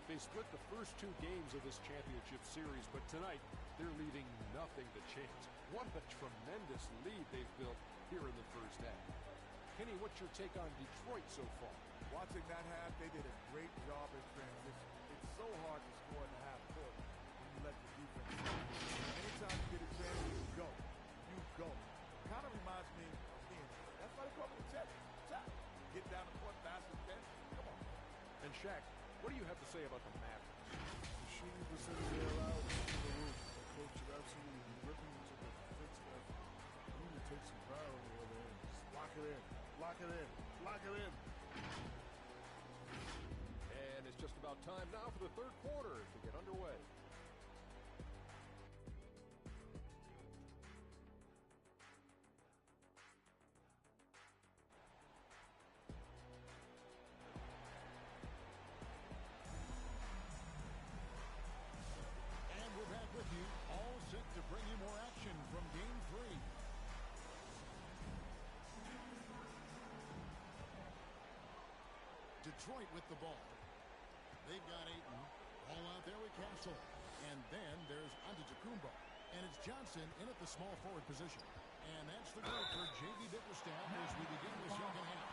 they split the first 2 games of this championship series, but tonight they're leaving nothing to chance. What a tremendous lead they've built here in the first half. Kenny, what's your take on Detroit so far? Watching that half, they did a great job in transition. It's so hard to score in the half court when you let the defense score. Anytime you get a chance, you go. You go. Kind of reminds me of being. That's why they call me the Jet. Get down the court fast as you can. Come on. And Shaq, what do you have to say about the Mavericks? The shooting percentage they allowed in the roof. The coach should absolutely rip him into the defensive effort. You need to take some pride on the other end. Just lock it in. Lock it in. Lock it in. And it's just about time now for the third quarter to get underway. And we're back with you, all set to bring you more action from Game 3. Detroit with the ball. They've got Ayton. All out there with Castle. And then there's Antetokounmpo. And it's Johnson in at the small forward position. And that's the group for J.B. Bickerstaff as we begin the second half.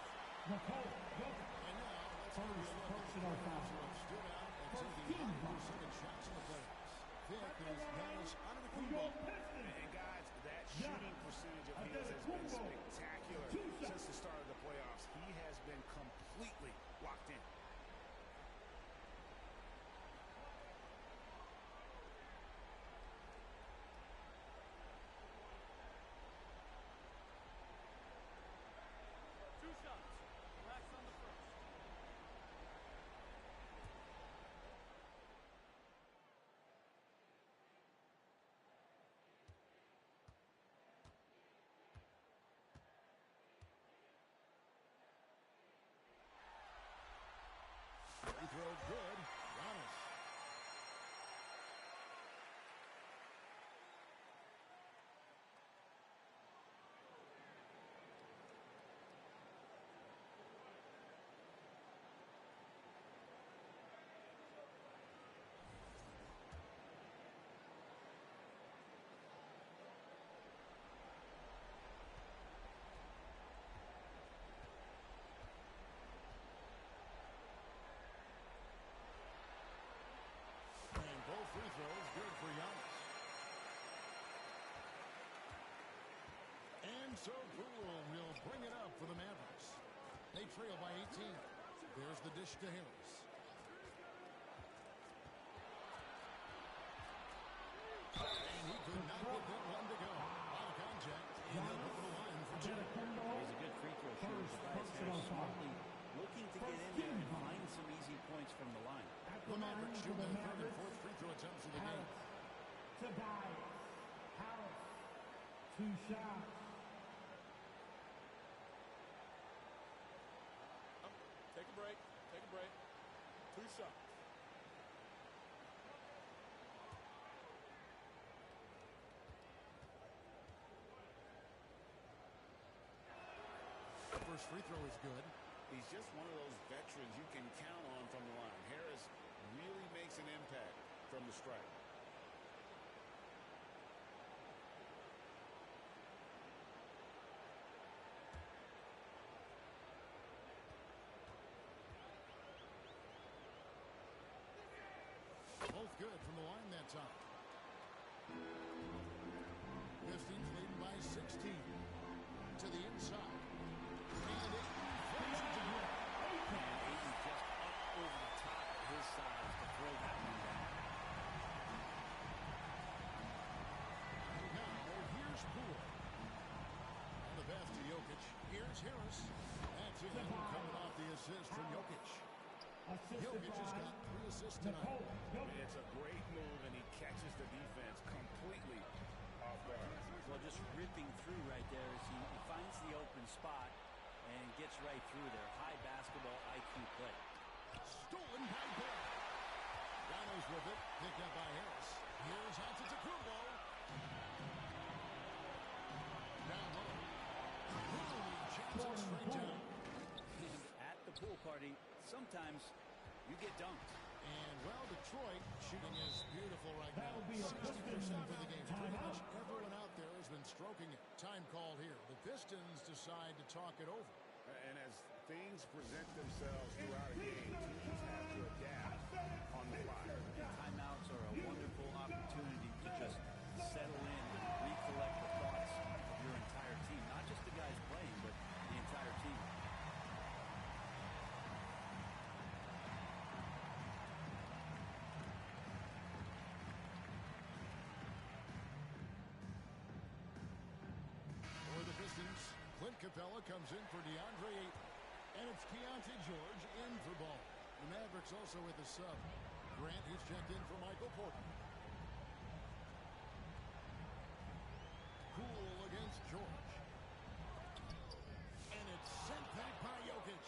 And now let's take a look at the players who have stood out and taking high second shots in the playoffs. Fifth is Giannis Antetokounmpo. And guys, that shooting percentage of his has been spectacular since the start of the playoffs. He has been completely locked in. Free throw good. Giannis. Both free throws good for Giannis. And so Poole will bring it up for the Mavericks. They trail by 18. There's the dish to Harris. And he could not get that one to go. Out of contact, and he'll go to the line for two. He's a good free throw shooter. Tobias Harris smartly looking to get in there and find some easy points from the line. The Mavericks shoot their third and fourth free throw attempts of the game. Tobias Harris, 2 shots. Take a break. Take a break. 2 shots. First free throw is good. He's just one of those veterans you can count on from the line. Harris really makes an impact from the stripe. Both good from the line that time. Pistons leading by 16. To the inside. And Ayton finishes it good. And Ayton just up over the top of his size to throw that one down. Now, here's Poole. On the pass to Jokic. Here's Harris. That's it. assist from Jokic. Jokic has got 3 assists tonight. It's a great move, and he catches the defense completely off guard. Well, just ripping through right there as he finds the open spot and gets right through there. High basketball IQ play. Stolen by Bell. Donald's with it. Picked up by Harris. Here's Antetokounmpo. Down low. Boom. Jams it straight down. And at the pool party, sometimes you get dunked. And, well, Detroit shooting is beautiful right now. 60% for the game. Pretty much everyone out there has been stroking it. Time called here. The Pistons decide to talk it over. And as things present themselves throughout a game, teams have to adapt on the fly. Timeouts are a wonderful opportunity to just settle in and recollect the thoughts of your entire team. Not just the guys playing, but the entire team. For the Pistons, Clint Capella comes in for DeAndre Ayton. And it's Keontae George in for Ball. The Mavericks also with a sub. Grant, he's checked in for Michael Porter. Poole against George. And it's sent back by Jokic.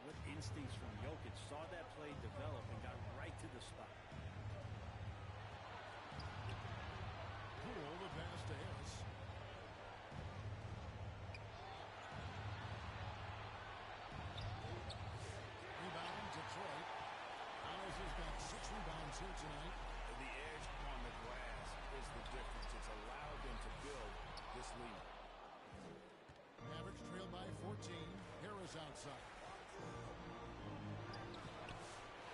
What instincts from Jokic. Saw that play develop and got right to the spot. Poole, the pass to Harris. Rebound, Detroit. Alice has got 6 rebounds here tonight. The edge on the glass is the difference. It's allowed them to build this lead. Mavericks trail by 14. Harris outside.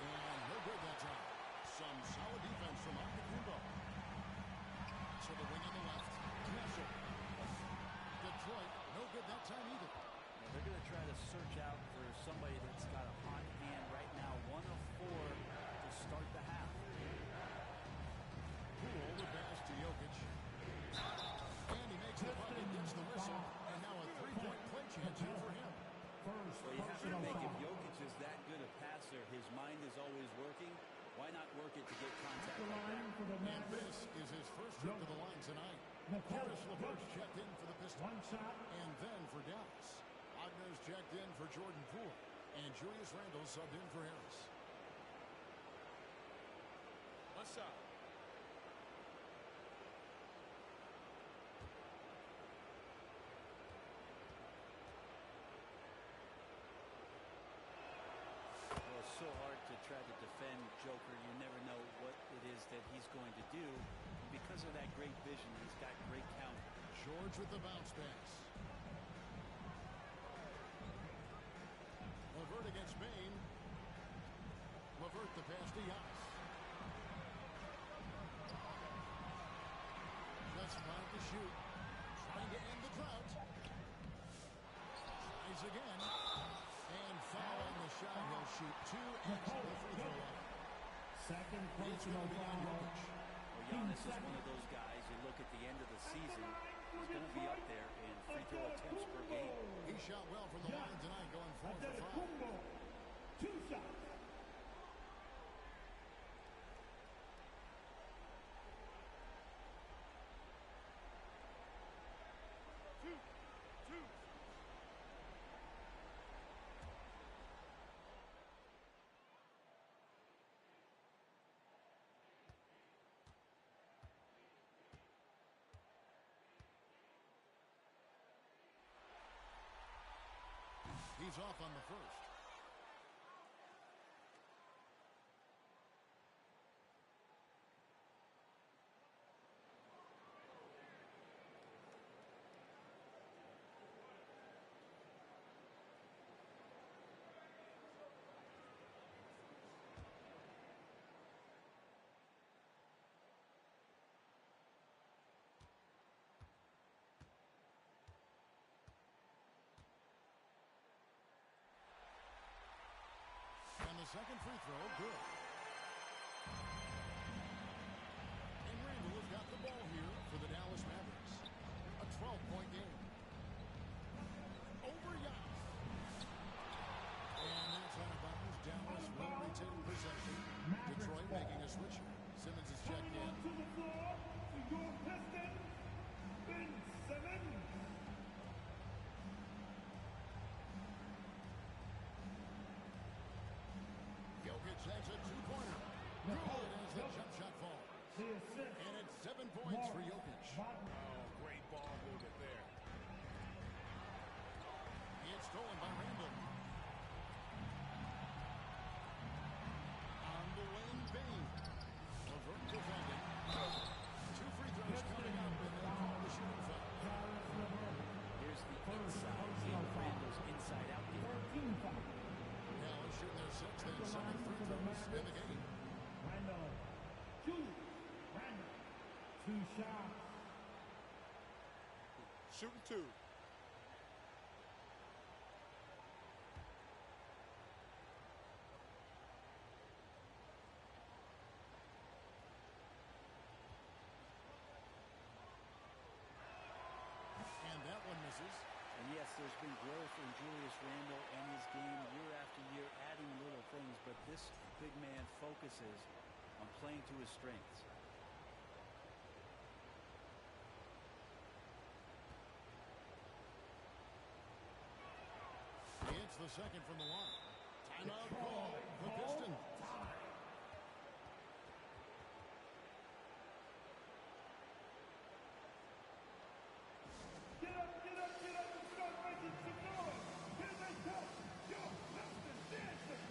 And no good that time. Some solid defense from Antetokounmpo. To the wing on the left. Kessel. Detroit, no good that time either. Now they're going to try to search out for somebody that's got a hot hand right now. 1 of 4 to start the half. Poole the pass to Jokic. And he makes the bucket, gets the whistle. And now a 3-point play chance here for him. Well, you have to think if Jokic is that good a passer, his mind is always working. Why not work it to get contact like that? And this is his first trip to the line tonight. Karis LeVert's checked in for the Pistons. And then for Dallas. Wagner's checked in for Jordan Poole. And Julius Randle subbed in for Harris. What's up? Well, it's so hard to try to defend Joker. You never know what it is that he's going to do. Because of that great vision, he's got great counter. George with the bounce pass. LeVert against Bain. LeVert the pass to Giannis. Just trying to shoot. Trying to end the drought. Tries again. And foul on the shot. He'll shoot 2 at the free throw line. Second personal foul. Well, Giannis is one of those guys, you look at the end of the season, he's going to be up there in free throw attempts per game. He shot well from the line tonight, going 4 for 5. 2 shots. He's off on the first. Second free throw, good. And Randle has got the ball here for the Dallas Mavericks. A 12-point game. Over Giannis. And that's points for Jokic. Oh, great ball movement there. It's stolen by Randall. On the lane, Bain. Levert defending. 2 free throws coming up, and they call the shooting foul. Here's the inside in Randall's inside-out game. Dallas shooting their 6th and 7th free throws in the game. Randall. 2 shots. Shooting 2. And that one misses. And yes, there's been growth in Julius Randle and his game year after year, adding little things, but this big man focuses on playing to his strengths. It's the second from the line. Timeout call. The Pistons. Get up, get up, get up, and start making some noise. Here they come. Yo, Pistons dancing.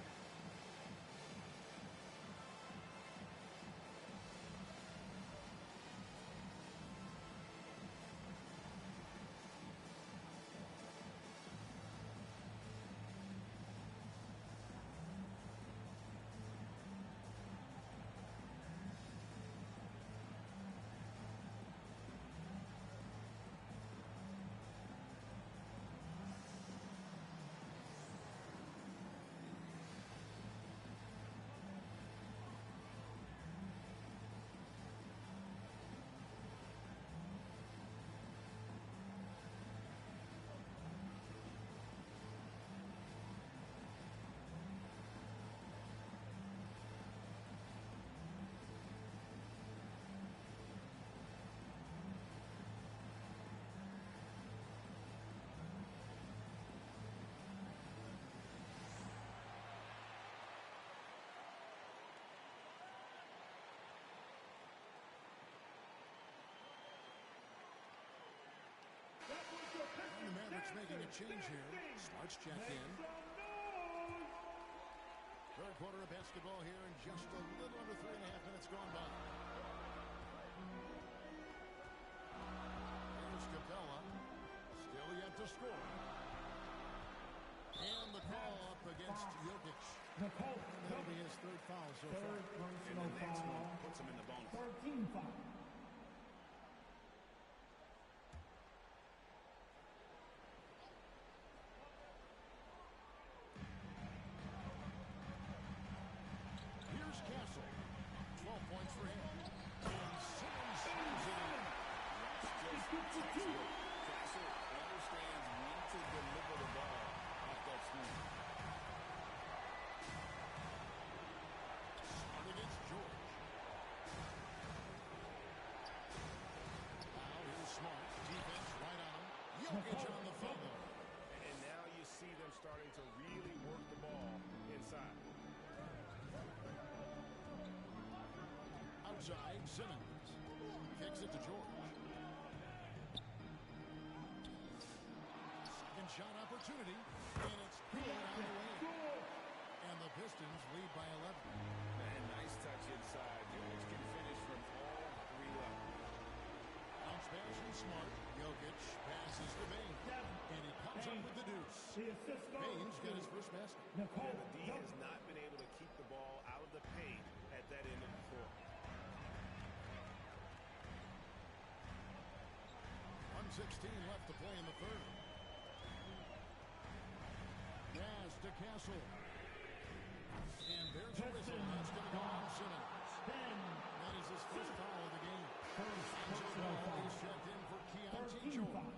And the Mavericks making a change here. Smart's checked in. Third quarter of basketball here, and just a little under 3.5 minutes gone by. Here's Capella. Still yet to score. And the call up against Jokic. And that'll be his 3rd foul so far. And the next one puts him in the bonus. 13 foul. Here's Castle. 12 points for him. And Simmons slams it in. That's just textbook. Castle understands when to deliver the ball off that screen. Smart against George. Now here's Smart. Defense right on him. Jokic on the follow. And now you see them starting to really work the ball inside. Outside, Simmons. Kicks it to George. Second shot opportunity. And it's good on the way. And the Pistons lead by 11. And nice touch inside. Jokic can finish from all 3 levels. Bounce pass from Smart. Jokic passes to Bain. And he comes up with the deuce. Bain's got his first basket. Yeah, the D has not been able to keep the ball out of the paint at that end of the floor. 1:16 left to play in the third. Pass to Castle. And there's a whistle. That's going to go on Simmons. That is his first foul of the game. He's checked in for Keontae George.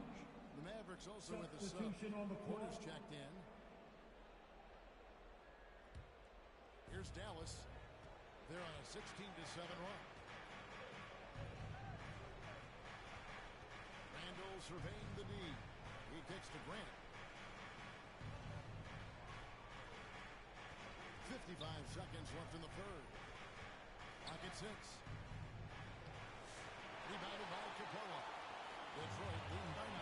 The Mavericks also with the sub. Porter's checked in. Here's Dallas. They're on a 16-7 run. Randall surveying the D. He kicks to Grant. 55 seconds left in the third. Clock at 6. He Rebounded by Capella. Detroit leading by 9.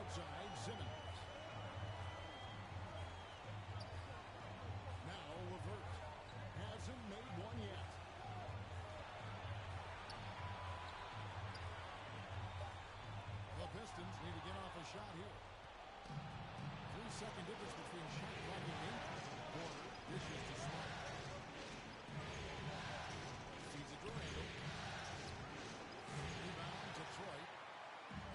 Outside, Simmons. Now Levert. Hasn't made one yet. The Pistons need to get off a shot here. 3-second difference between shot clock and game. Porter dishes to Smart. Feeds it to Randall. Rebound, Detroit.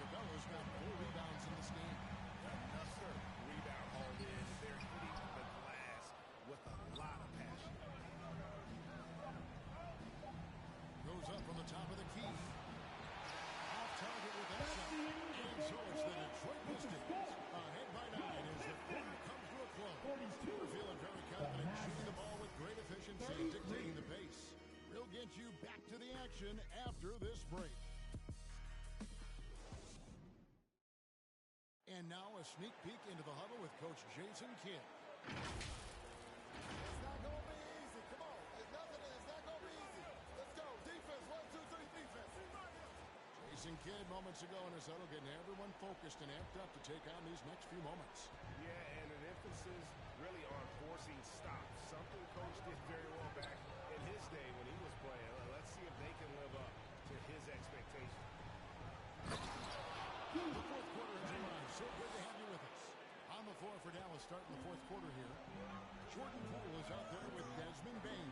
Capella's got 4 rebounds in this game. Another rebound hauled in. They're hitting the glass with a lot of passion. Goes up from the top of the key. Off target with that shot. And so it's the Detroit Pistons ahead by 9 as the quarter comes to a close. They're feeling very confident, shooting the ball with great efficiency, dictating the pace. We'll get you back to the action after this break. And now a sneak peek into the huddle with Coach Jason Kidd. It's not going to be easy. Come on. It's not going to be easy. Let's go. Defense. 1, 2, 3, defense. Jason Kidd moments ago in his huddle getting everyone focused and amped up to take on these next few moments. Yeah, and an emphasis really on forcing stops. Something Coach did very well back in his day when he was playing. Let's see if they can live up to his expectations. The fourth quarter has arrived. So good to have you with us. On the floor for Dallas starting the fourth quarter here. Jordan Poole is out there with Desmond Bain.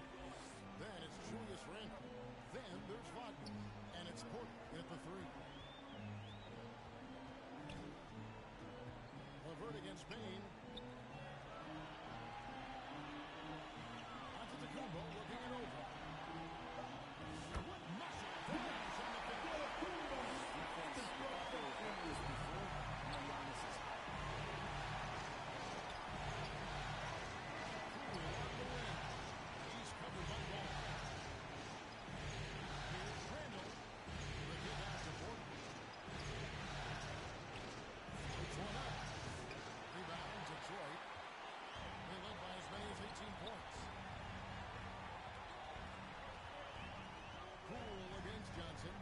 Then it's Julius Randle. Then there's Wagner. And it's Porter at the 3. Levert against Bain. Onto the Kumbo, looking it over. What muscle dominance on the bench. He's covered by Ball. Here's Randall. The kick out to Porter. Puts one up. Rebound, Detroit. They led by as many as 18 points. Poole against Johnson.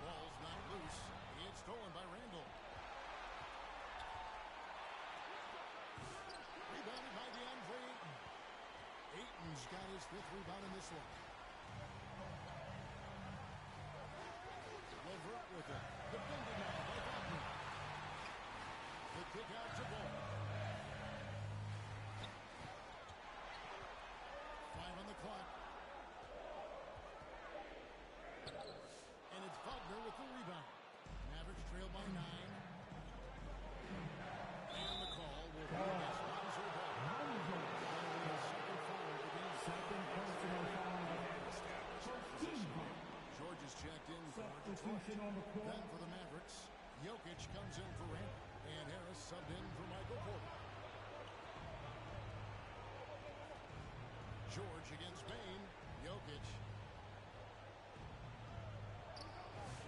Ball's not loose. It's stolen by Randall. Rebounded by DeAndre Ayton. Ayton's got his 5th rebound in this one. Levert with it. Defended now by Wagner. The kick out to Ball. 5 on the clock. And it's Wagner with the rebound. Mavericks trail by 9. And the call will be against Lonzo Ball. Second foul of the game. Second personal foul. George is checked in for Detroit. Then for the Mavericks, Jokic comes in for Randall. And Harris subbed in for Michael Porter. George against Bain. Jokic.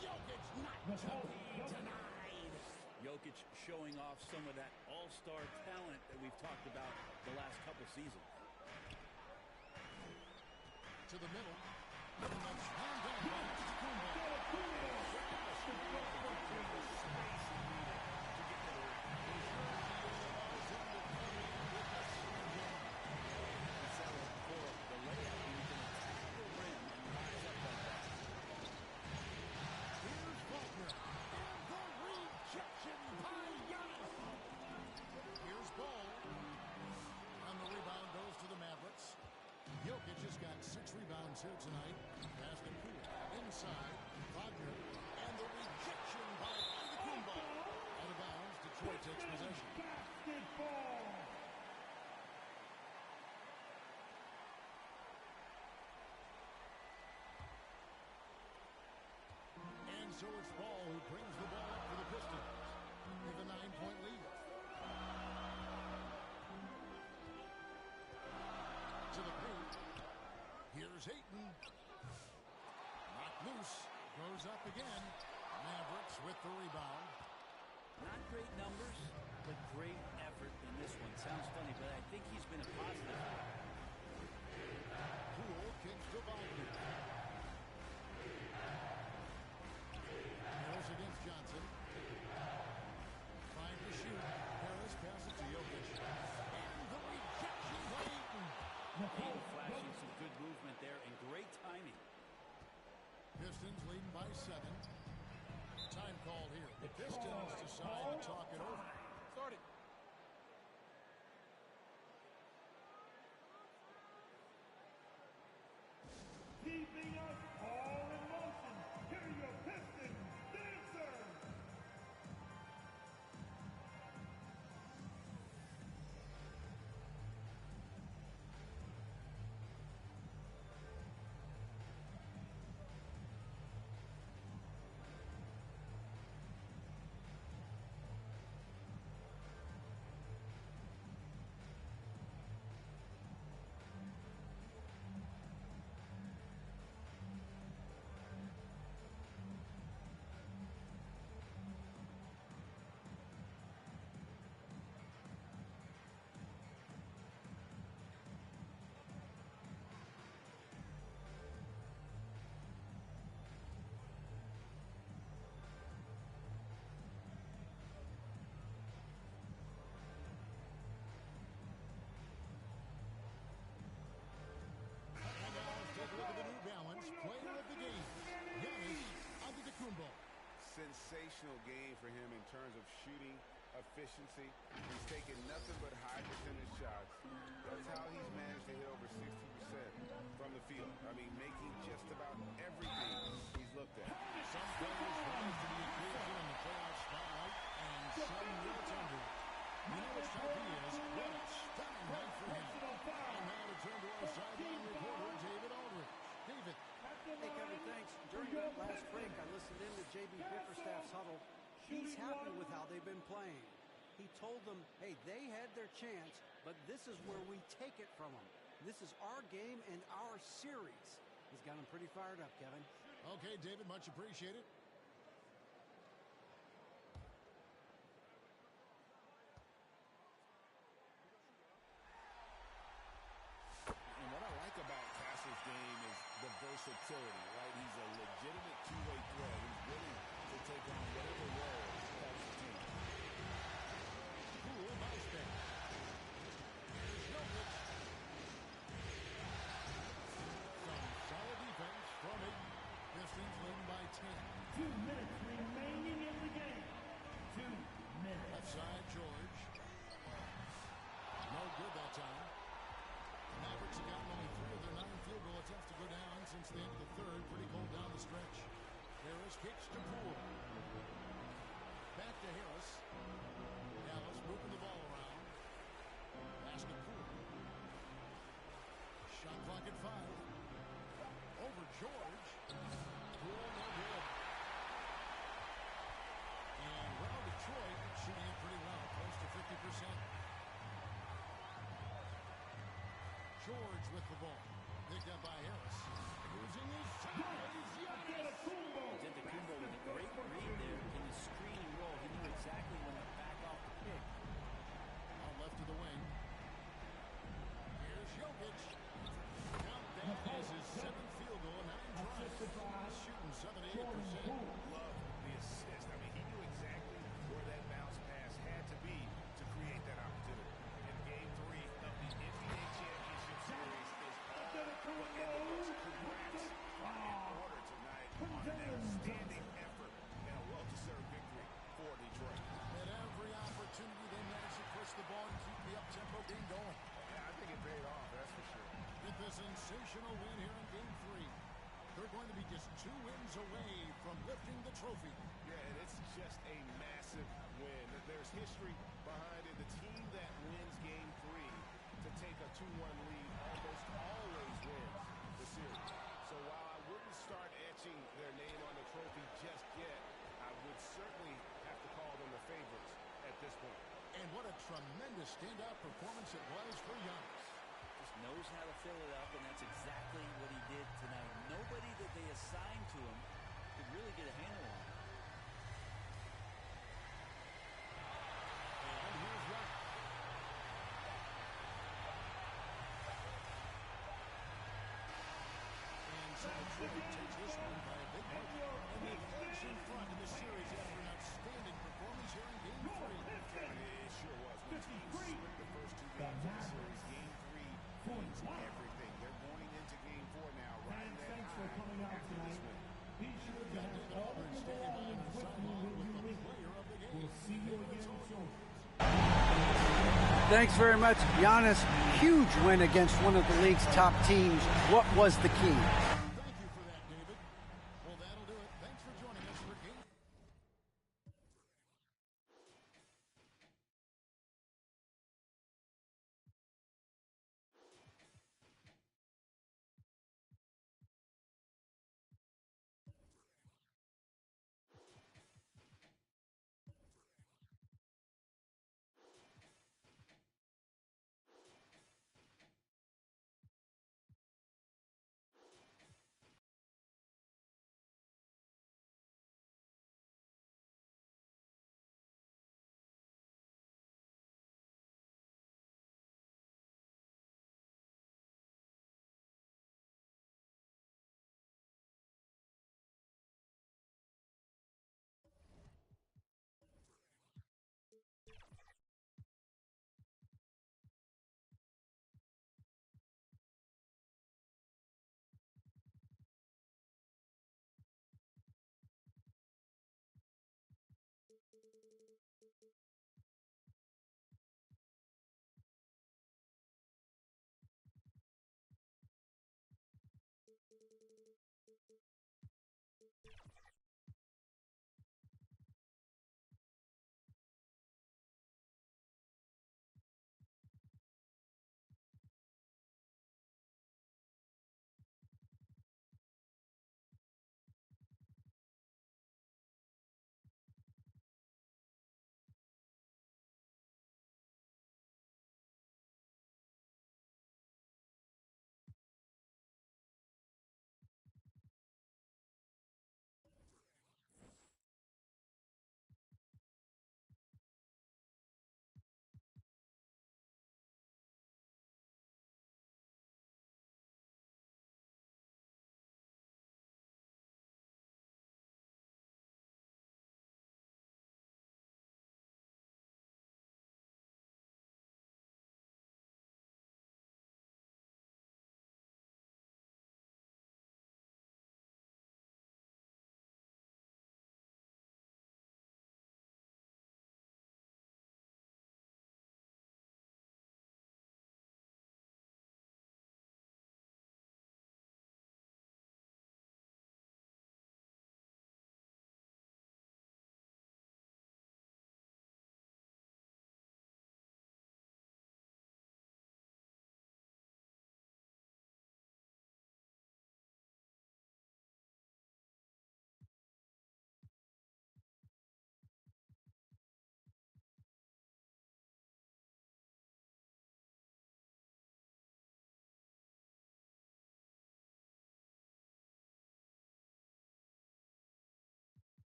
Jokic not to be denied. Jokic showing off some of that all-star talent that we've talked about the last couple seasons. To the middle. And that's hand down by Here's Wagner. And the rejection by Giannis. Here's Ball. And the rebound goes to the Mavericks. Jokic has got 6 rebounds here tonight. Pass to Poole. Inside. Wagner. And the rejection by Antetokounmpo. Out of bounds. Detroit takes possession. Basketball. And so it's Ball who brings the ball up for the Pistons with a 9-point lead. To the paint. Here's Ayton. Knocked loose. Goes up again. Mavericks with the rebound. Not great numbers, but great effort in this one. Sounds funny, but I think he's been a positive. Poole kicks to Wagner. Harris against Johnson. Trying to shoot. Harris passes to Jokic. And the rejection by Eaton. Eaton flashing some good movement there and great timing. Pistons leading by 7. Time call here. The Pistons decide to talk it over. Start it. Keeping us all in motion. Here are your Pistons dancers. And now let's take a look at the New Balance player of the game. Giannis Antetokounmpo. Sensational game for him in terms of shooting efficiency. He's taking nothing but high percentage shots. That's how he's managed to hit over 60% from the field. I mean, making just about everything he's looked at. Some players rise to the occasion in the playoff spotlight, and some will tender. You know which type he is. What a stunning night for him. And now to turn to our sideline reporter, David Aldridge. David. Hey, Kevin, thanks. During that last break, I listened in to J.B. Bickerstaff's huddle. He's happy with how they've been playing. He told them, hey, they had their chance, but this is where we take it from them. This is our game and our series. He's got them pretty fired up, Kevin. Okay, David, much appreciated. And what I like about Castle's game is the versatility, right? He's a legitimate two-way threat. He's willing to take on whatever role helps the team. Poole by Spain. Here's Jokic. Some solid defense from it. Pistons leading by 10. 2 minutes remaining in the game. 2 minutes. Left side, George. No good that time. Mavericks have gotten only 3 of their 9 field goal attempts to go down since the end of the third. Pretty cold down the stretch. Harris kicks to Poole. Back to Harris. Dallas moving the ball around. Pass to Poole. Shot clock at 5. Over George. Poole, no good. And well, Detroit shooting it pretty well, close to 50%. George with the ball. Picked up by Harris. Losing his size. Antetokounmpo with a great read there in the screen and roll. He knew exactly when to back off the pick. Out left to the wing. Here's Jokic. Count that is his 7th field goal, 9 tries. He's shooting 78%. Love the assist. I mean, he knew exactly where that bounce pass had to be to create that opportunity. In Game 3 of the NBA Championship Series is all but in the books. Congrats in order tonight on an outstanding effort and a well-deserved victory for Detroit. At every opportunity, they managed to push the ball and keep the up-tempo game going. Yeah, I think it paid off, that's for sure. With the sensational win here in Game 3, they're going to be just 2 wins away from lifting the trophy. Yeah, and it's just a massive win. There's history behind it. The team that wins Game 3 to take a 2-1 lead almost always wins the series. So while I wouldn't start etching their name on the trophy just yet, I would certainly have to call them the favorites at this point. And what a tremendous standout performance it was for Giannis. Just knows how to fill it up, and that's exactly what he did tonight. Nobody that they assigned to him could really get a handle on him. And takes this one by a big margin. And the Cavs in front in the series after an outstanding performance here in Game 3. It sure was. When teams split the first two games of the series, Game 3 means everything. They're going into Game 4 now, riding that high after this win. Thanks very much, Giannis. Huge win against one of the league's top teams. What was the key?